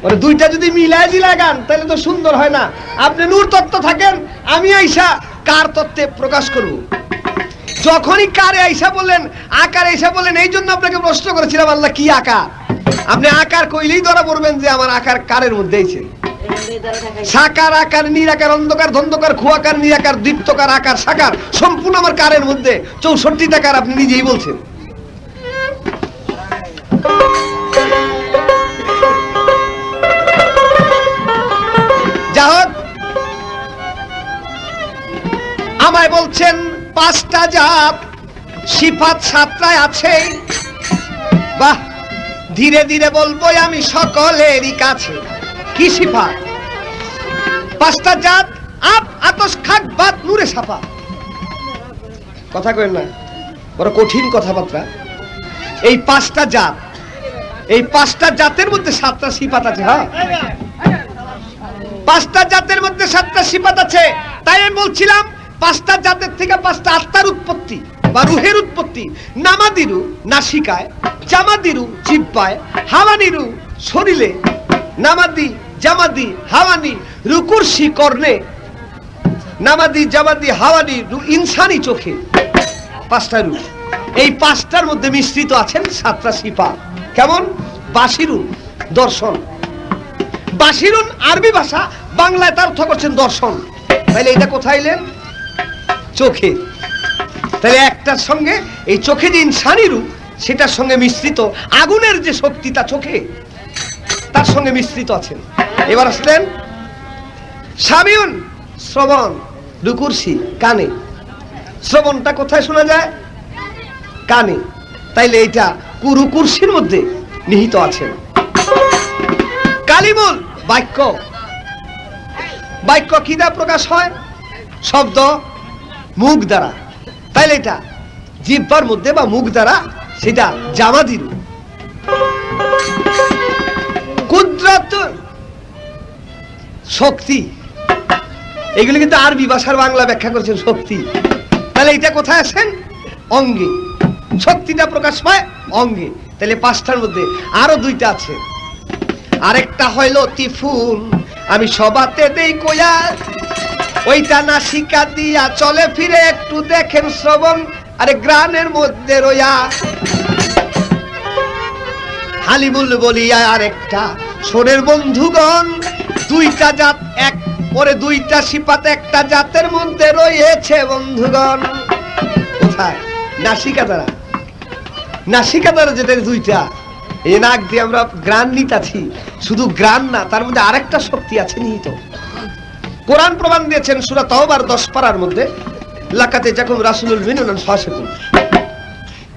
মানে দুইটা যদি মিলাই দিলা গান তাহলে তো সুন্দর হয় না। আপনি নূর তত্ত্ব থাকেন, আমি আইসা কার তত্ত্বে প্রকাশ করব। যখনই কারে আইসা বললেন, আকার আইসা বললেন, এই জন্য আপনাকে প্রশ্ন করেছিলাম আল্লাহ কি আকার। আপনি আকার কইলেই ধরা পড়বেন যে আমার আকার কারের মধ্যে আইছে। সাকার, আকার, নিরাকার, অন্ধকার, ধন্ধকার, খুয়াকার, নিরাকার, দীপ্তকার, আকার, সাকার, সম্পূর্ণ আমার কারের মধ্যে। 64টা কার আপনি নিজেই বলছেন। যা হোক, আমায় বলছেন 5টা জাত, সিফাত 7টায় আছে। বাহ, ধীরে ধীরে বলবো আমি সকলেরই কাছে কি সিফাত? পাঁচটা জাত, আপ আতস খাক বাত নূরে সাফা। কথা কইেন না, বড় কঠিন কথাবার্তা। এই পাঁচটা জাত, এই পাঁচটা জাতের মধ্যে সাতটা সিফাত আছে। হ্যাঁ, পাঁচটা জাতের মধ্যে সাতটা সিফাত আছে। তাই আমি বলছিলাম পাঁচটা জাতের থেকে পাঁচটা আত্মার উৎপত্তি বা রুহের উৎপত্তি। নামাদিরু নাসিকায়, জামাদিরু জিহ্বায়, হাওয়ানিরু শরীরে। নামাদি জামাদি হাওয়ানি রুকুরসি কর্ণে, নামাদি জামাদি হাওয়ানি ইনসানি চোখে। পাঁচটা রূপ, এই পাঁচটার মধ্যে মিশ্রিত আছেন সাতটা সিফাত। কেমন? বাসিরুন দর্শন। বাসিরুন আরবি ভাষা, বাংলায় তার অর্থ করছেন দর্শন। তাহলে এটা কোথায় এলেন? চোখে। তাহলে একটার সঙ্গে এই চোখে যে ইনসানি রূপ, সেটার সঙ্গে মিশ্রিত আগুনের যে শক্তি তা চোখে, তার সঙ্গে মিশ্রিত আছেন। এবার আসলেন সামিউন শ্রবণ, রুকুরসি কানে। শ্রবণটা কোথায় শোনা যায়? কানে। তাইলে এইটা রুকুরসির মধ্যে নিহিত আছেন। কালিমুল বাক্য, বাক্য কি দ্বারা প্রকাশ হয়? শব্দ, মুখ দ্বারা। তাইলে এটা জিহ্বার মধ্যে বা মুখ দ্বারা, সেটা জামাদিরু। কুদরত শক্তি, এগুলি কিন্তু আরবি ভাষার বাংলা ব্যাখ্যা করছেন শক্তি। তাহলে এটা কোথায় আছেন? অঙ্গে। শক্তিটা প্রকাশ পায় অঙ্গে। তাহলে পাঁচটার মধ্যে আরো দুইটা আছে। আরেকটা হইল তিফুন, আমি সবাতে দেই কইয়া, ওইটা নাসিকা দিয়া চলে ফিরে একটু দেখেন শ্রবণ, আরে গ্রানের মধ্যে রইয়া। হালিমুল বলিয়া আরেকটা, শোনের বন্ধুগণ, দুইটা জাত এক পরে দুইটা সিফাত একটা জাতের মধ্যে রয়েছে বন্ধুগণ। কোথায়? নাসিকা দ্বারা। নাসিকা দ্বারা যেটা দুইটা, এই নাক দিয়ে আমরা গ্রাণ নিতাছি, শুধু গ্রাণ না, তার মধ্যে আরেকটা শক্তি আছে নিহিত। কোরআন প্রমাণ দিয়েছেন সূরা তাওবার 10 পারার মধ্যে, লাকাতে যাকুম রাসূলুল মিনুন ফাসিকুন।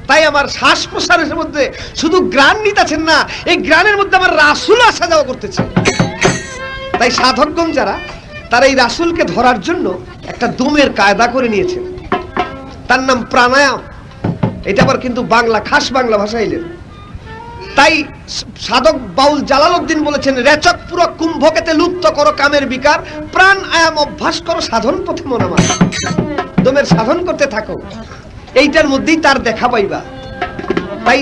তাই আমার শ্বাস প্রশ্বাসের মধ্যে শুধু গ্রাণ নিতাছেন না, এই গ্রাণের মধ্যে আমার রাসূল আসা যাওয়া করতেছে। তাই সাধকগণ যারা, তারা এই রাসূলকে ধরার জন্য একটা দমের কায়দা করে নিয়েছেন, তার নাম প্রাণায়াম। এটা আবার কিন্তু বাংলা, খাস বাংলা ভাষা এলেন। তাই সাধক বাউল জালালউদ্দিন বলেছেন, রেচক পুরো কুম্ভকেতে লুপ্ত করো কামের বিকার, প্রাণ আয়াম অভ্যাস করো সাধন পথে মন আমার। দমের সাধন করতে থাকো, এইটার মধ্যেই তার দেখা পাইবা। তাই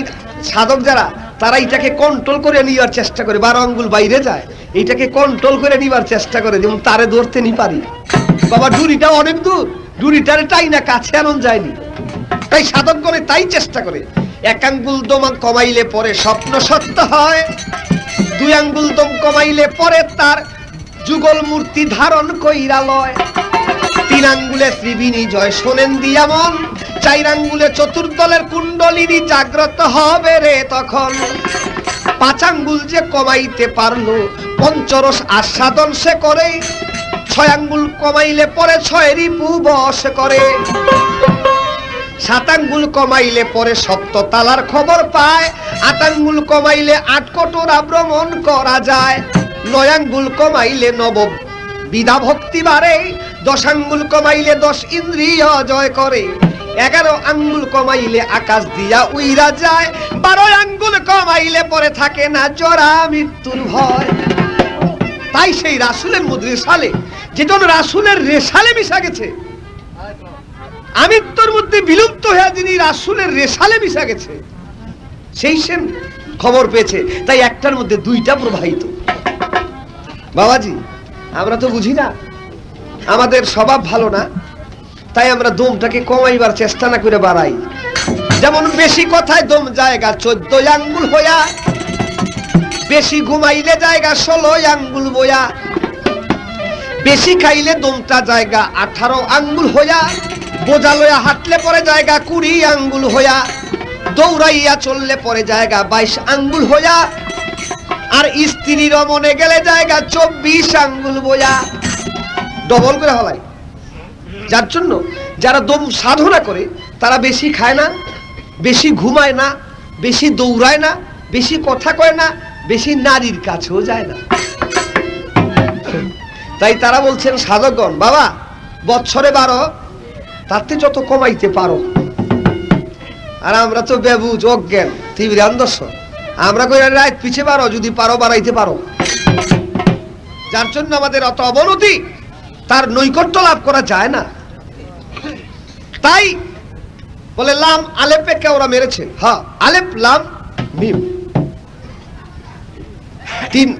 সাধক যারা, তারা এটাকে কন্ট্রোল করে নেওয়ার চেষ্টা করে, 12 আঙ্গুল বাইরে যায়, এইটাকে কন্ট্রোল করে নেওয়ার চেষ্টা করে। যেমন তারে ধরতে নি পারি, বাবা ডুরিটা অনেক দূর, ডুরিটারে টাই না কাছে আনন যায়নি। তাই সাধকগণে তাই চেষ্টা করে। 1 আঙ্গুল দম কমাইলে পরে স্বপ্ন সত্য হয়, 2 আঙ্গুল দম কমাইলে পরে তার যুগল মূর্তি ধারণ কইরা লয়, 3 আঙ্গুলে ত্রিবিনী জয় শোনেন দিয়া মন, 4 আঙ্গুলে চতুর্দলের কুণ্ডলিনী জাগ্রত হবে রে তখন। 5 আঙ্গুল যে কমাইতে পারলো পঞ্চরস আস্বাদন সে করে, 6 আঙ্গুল কমাইলে পরে 6 রিপু বশ করে, 7 আঙ্গুল কমাইলে পরে সপ্ত তালার খবর পায়, 8 আঙ্গুল কমাইলে 8 কোটরা ভ্রমণ করা যায়, 9 আঙ্গুল কমাইলে নব বিধা ভক্তি বাড়ে, 10 আঙ্গুল কমাইলে 10 ইন্দ্রিয় জয় করে, 11 আঙ্গুল কমাইলে আকাশ দিয়া উইরা যায়, 12 আঙ্গুল কমাইলে পরে থাকে না জরা মৃত্যুর ভয়। তাই সেই রাসূলের মধ্যে রেশালে, যেজন রাসূলের রেশালে মিশা গেছে, আমৃত্যুর মধ্যে বিলুপ্ত হয়ে যিনি রাসূলের রেশালে মিশা গেছে, সেই সেন খবর পেয়েছে। তাই একটার মধ্যে দুইটা প্রবাহিত। বাবাজি, আমরা তো বুঝি না, আমাদের স্বভাব ভালো না, তাই আমরা দমটাকে কমাইবার চেষ্টা না করে বাড়াই। যেমন বেশি কথায় দম জায়গা 14 আঙ্গুল হইয়া, বেশি ঘুমাইলে জায়গা 16 আঙ্গুল বয়া, বেশি খাইলে দমটা জায়গা 18 আঙ্গুল হইয়া, বোঝা লইয়া হাঁটলে পরে জায়গা 20 আঙ্গুল হইয়া, দৌড়াইয়া চললে পরে জায়গা 22 আঙ্গুল হইয়া, আর স্ত্রীর মনে গেলে জায়গা 24 আঙ্গুল বয়া। ডবল করে হলাই। যার জন্য যারা দম সাধনা করে, তারা বেশি খায় না, বেশি ঘুমায় না, বেশি দৌড়ায় না, বেশি কথা কয় না, বেশি নারীর কাছেও যায় না। তাই তারা বলছেন সাধকগণ, বাবা বৎসরে 12, তাতে যত কমাইতে পারো। আর আমরা তো বেবুজ, অজ্ঞান, তীব্র দর্শন, আমরা কই রাত পিছে 12, যদি পারো বাড়াইতে পারো। যার জন্য আমাদের অত অবনতি, তার নৈকট্য লাভ করা যায় না। তাই বলে লাম আলেপে কে ওরা মেরেছে। হ্যাঁ, আলেপ লাম মিম 3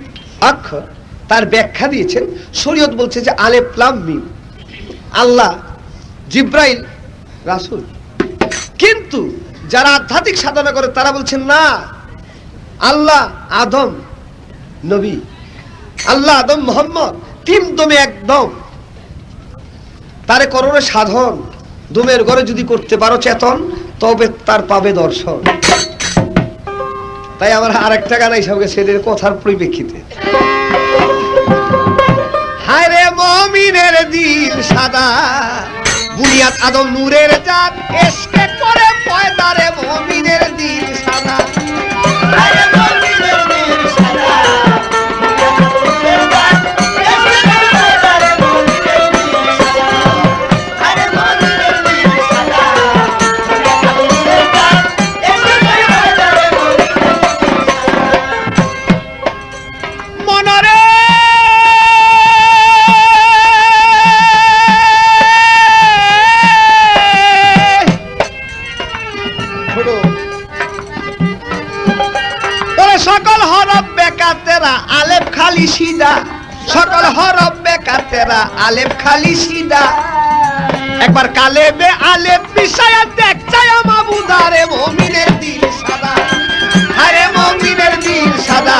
অক্ষর, তার ব্যাখ্যা দিয়েছেন। শরীয়ত বলছে যে আলেপ লাম মিম, আল্লাহ, জিব্রাইল, রাসূল। কিন্তু যারা আধ্যাত্মিক সাধনা করে তারা বলছেন না, আল্লাহ আদম নবী, আল্লাহ আদম মোহাম্মদ, 3 দমে একদম। তারে করোনা সাধন, দমের ঘরে যদি করতে পারো চেতন, তবে তার পাবে দর্শন। তাই আমার আরেকটা গান হিসাবে সেদের কথার পরিপ্রেক্ষিতে, হায় রে মুমিনের দিল সাদা, বুনিয়াদ আদম নূরের জাত, এসকে করে পয়দা রে মুমিনের দিল সাদা। হায় রে মুমিনের দিল সাদা, সকল হরফ বেকার তেরা, আলেফ খালি সিদা, সকল হরফ বেকার তেরা, আলেফ খালি সিদা। একবার কালেবে আলেফ মিশায়া দেখ চায়া মাবুদারে মুমিনের দিল সাদা। আরে মুমিনের দিল সাদা,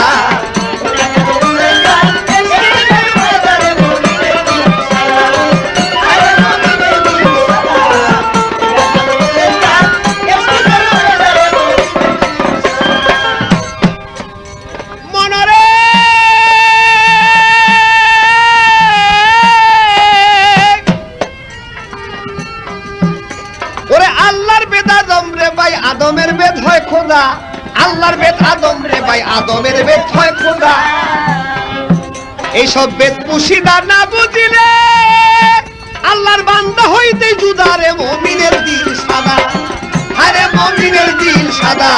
আদমের বেদ হয় খোদা, আল্লাহর বেদ আদম রে ভাই, আদমের বেদ হয় খোদা। এইসব বেদ মুশিদা না বুঝিলে আল্লাহর বান্দা হইতে জুদা রে মুমিনের দিল সাদা। আরে মুমিনের দিল সাদা,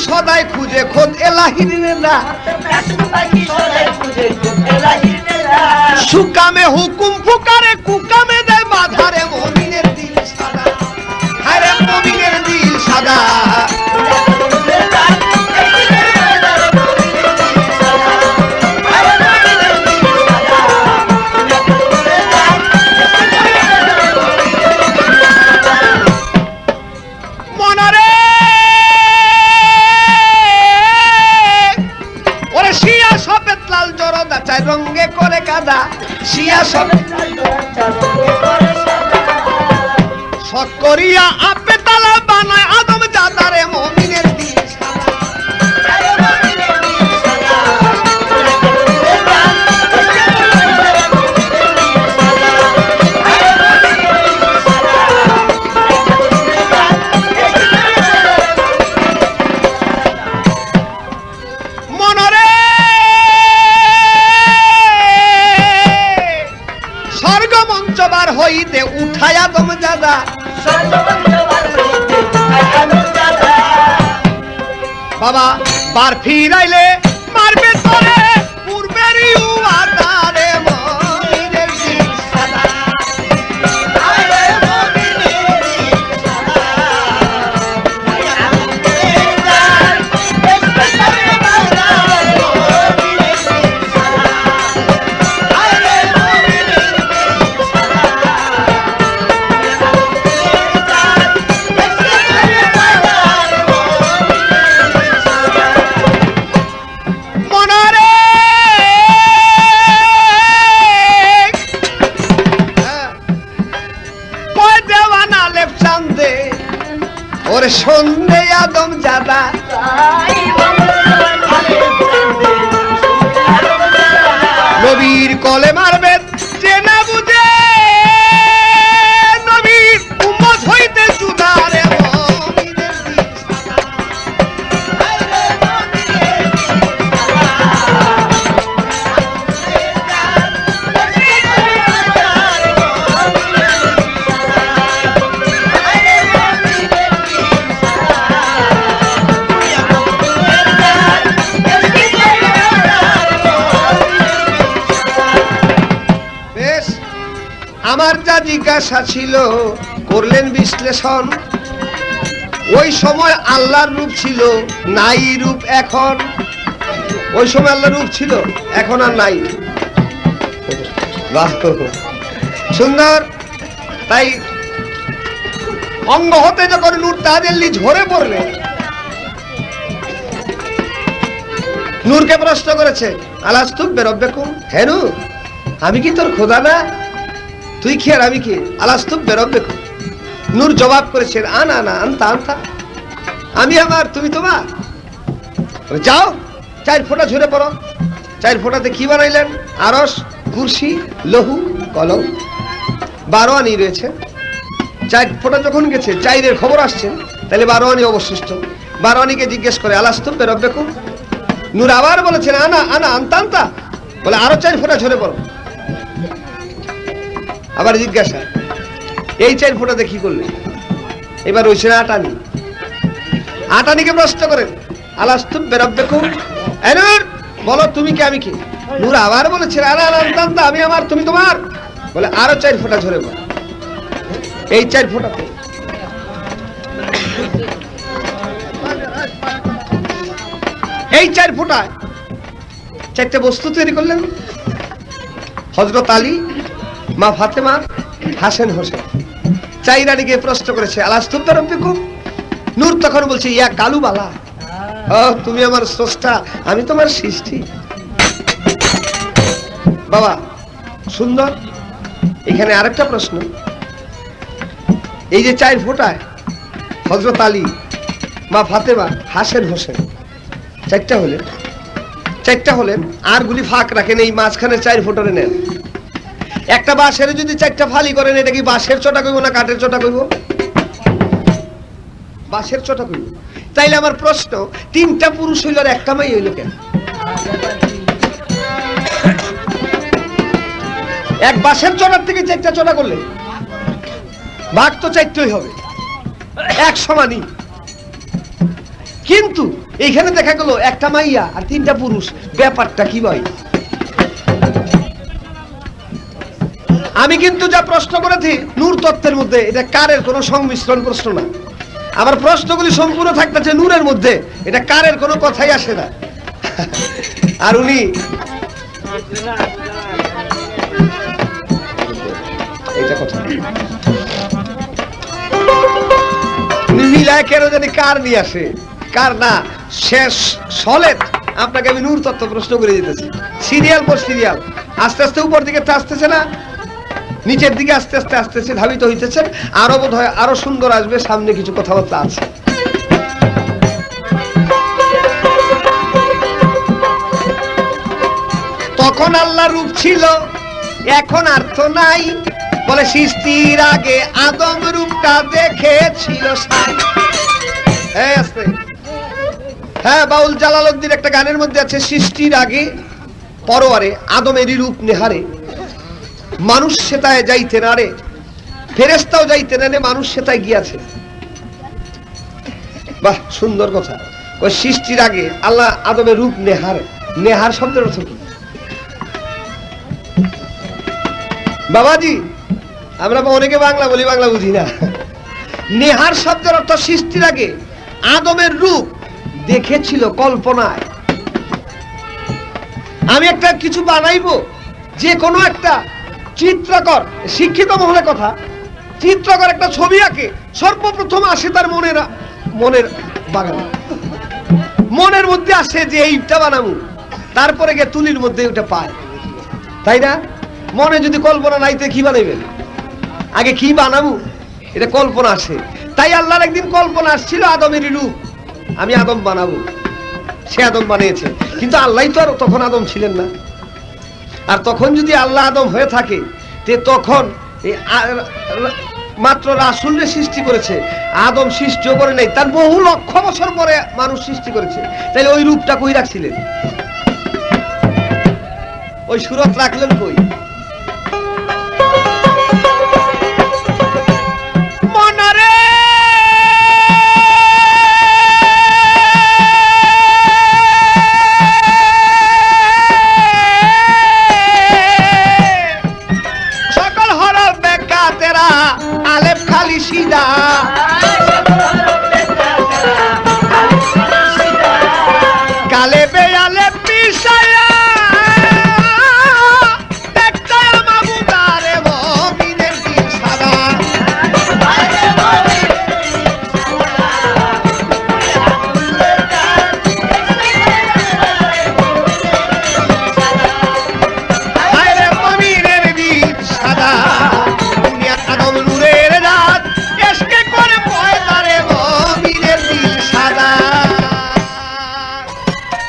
সদাই খুঁজে খোদ এলাহির নেলা, সুকামে হুকুম ফুকারে, কুকামে দেয় বাধারে মুমিনের দিল সাদা। আরে মুমিনের দিল সাদা, রঙ্গে করে কাদা, শিয়া সব শখ করিয়া আপে তালা বানায় আদম জাদারে মুমিনের দিল সাদা। হইতে উঠায়া দম দাদা, বাবা বার ফিরাইলে মারবে তোরে পূর্বেরই ওয়াদারে মুমিনের দিল সাদা। আরে মুমিনের দিল সাদা, মনারে আদম জাদা। নবীর কলেমার বেদ যে না বুঝে, নবীর উম্মত হইতে জুদা রে মুমিনের দিন সাদা। বেশ, আমার যা জিজ্ঞাসা ছিল করলেন বিশ্লেষণ। ওই সময় আল্লাহর রূপ ছিল, নাই রূপ এখন। ওই সময় আল্লাহর রূপ ছিল, এখন আর নাই। বাহ, সুন্দর। তাই অঙ্গ হতে যখন নূর তাজেল্লি ঝরে পড়লে, নূরকে প্রশ্ন করেছে, আলাস্তু বেরব্বেকুম, হ্যাঁ নূর, আমি কি তোর খোদা না? তুই কি আর আমি কি? আলাস্তু বেরব্বেকুম। নূর জবাব করেছেন, আনা না আনতা আনতা, আমি আমার তুমি তোমার। যাও 4 ফোঁটা ঝরে পড়ো। 4 ফোঁটাতে কি বানাইলেন? আরশ, কুরসি, লৌহ, কলম। 12 আনি রয়েছে। 4 ফোঁটা যখন গেছে, 4-এর খবর আসছে, তাহলে 12 আনি অবশিষ্ট। 12 আনিকে জিজ্ঞেস করে, আলাস্তু বেরব্বেকুম। নূর আবার বলেছেন, আনা আনা আনতা আনতা, বলে আরো 4 ফোঁটা ঝরে পড়ো। আবার জিজ্ঞাসা, এই 4 ফোঁটাতে কি করলে? এবার হয়েছে 8 আনি। 8 আনিকে প্রশ্ন করেন, আলাস্তু বেরব্বেকুম, এ নূর, বলো তুমি কি আমি কি? নূর আবার বলেছেন, আনা আনা আনতা আনতা, আমি আমার তুমি তোমার। বলে আরো 4 ফোঁটা ঝরে পড়ো। এই 4 ফোঁটাতে এই 4 ফোঁটায় 4টে বস্তু তৈরি করলেন। হযরত আলী, মা ফাতেমা, হাসান হোসেন। 4 আলীকে প্রশ্ন করেছে, আলাস্তু বেরব্বেকুম। নূর তখন বলছে, ইয়া কালুবালা, তুমি আমার স্রষ্টা, আমি তোমার সৃষ্টি। বাবা সুন্দর। এখানে আরেকটা প্রশ্ন, এই যে 4 ফোঁটায় হযরত আলী, মা ফাতেমা, হাসান হোসেন 4টা হলেন, আর গুলি ফাঁক রাখেন, এই মাঝখানে 4 ফোঁটারে নেন। একটা বাঁশের যদি 4টা ফালি করেন, এটা কি বাঁশের চটা কইব না কাঠের চটা কইব? বাঁশের চটা কইব। তাইলে আমার প্রশ্ন, 3টা পুরুষ হইল আর একটা মেয়ে হইল কেন? এক বাঁশের চটার থেকে 4টা চটা করলে ভাগ তো 4টাই হবে, এক সমানই। কিন্তু এইখানে দেখা গেল একটা মাইয়া আর 3টা পুরুষ, ব্যাপারটা কি ভাই? আমি কিন্তু যা প্রশ্ন করেছি নূর তত্ত্বের মধ্যে, এটা কারের কোনো সংমিশ্রণ প্রশ্ন না। আমার প্রশ্নগুলি সম্পূর্ণ থাকতেছে নূরের মধ্যে, এটা কারের কোনো কথাই আসে না। আর উনি এইটা কথা মিলায় কেন জানি কার নিয়ে আসে, কার না শেষ সলেট। আপনাকে আমি নূর তত্ত্ব প্রশ্ন করে দিতেছি, সিরিয়াল পর সিরিয়াল, আস্তে আস্তে উপর দিকে আসতেছে না, নিচের দিকে আস্তে আস্তে আসতেছে, ধাবিত হইতেছেন। আরো বোধ হয় আরো সুন্দর আসবে, সামনে কিছু কথাবার্তা আছে। তখন আল্লাহ রূপ ছিল, এখন আর তো নাই। বলে সৃষ্টির আগে আদম রূপটা দেখেছিল সাই। হ্যাঁ, বাউল জালালউদ্দিন একটা গানের মধ্যে আছে, সৃষ্টির আগে পরোয়ারে আদমেরই রূপ নেহারে, মানুষ সেটায় যাইতে না রে, ফেরেশতাও যাইতে না রে, মানুষ সেটায় গিয়াছে। বাহ, সুন্দর কথা। ওই সৃষ্টির আগে আল্লাহ আদমের রূপ নেহার। নেহার শব্দের অর্থ কি বাবাজি? আমরা অনেকে বাংলা বলি, বাংলা বুঝি না। নেহার শব্দের অর্থ সৃষ্টির আগে আদমের রূপ দেখেছিল কল্পনায়। আমি একটা কিছু বানাইবো, যে কোনো একটা চিত্রকর, শিক্ষিত মহলে কথা, চিত্রকর একটা ছবি আঁকে, সর্বপ্রথম আসে তার মনের বাগানে, মনের মধ্যে আসে যে এইটা বানাবো, তারপরে গিয়ে তুলির মধ্যে ওটা পায়, তাই না? মনে যদি কল্পনা নাইতে কি বানাইবেন? আগে কি বানাবো, এটা কল্পনা আসে। তাই আল্লাহর একদিন কল্পনা আসছিল আদমের রূপ, আমি আদম বানাবো, সে আদম বানিয়েছে, কিন্তু আল্লাহ তো আর তখন আদম ছিলেন না। আর তখন যদি আল্লাহ আদম হয়ে থাকে, তে তখন এই মাত্র রাসূলকে সৃষ্টি করেছে, আদম সৃষ্টিও করে নাই, তার বহু লক্ষ বছর পরে মানুষ সৃষ্টি করেছে। তাইলে ওই রূপটা কই রাখছিলেন, ওই সুরত রাখলেন কই?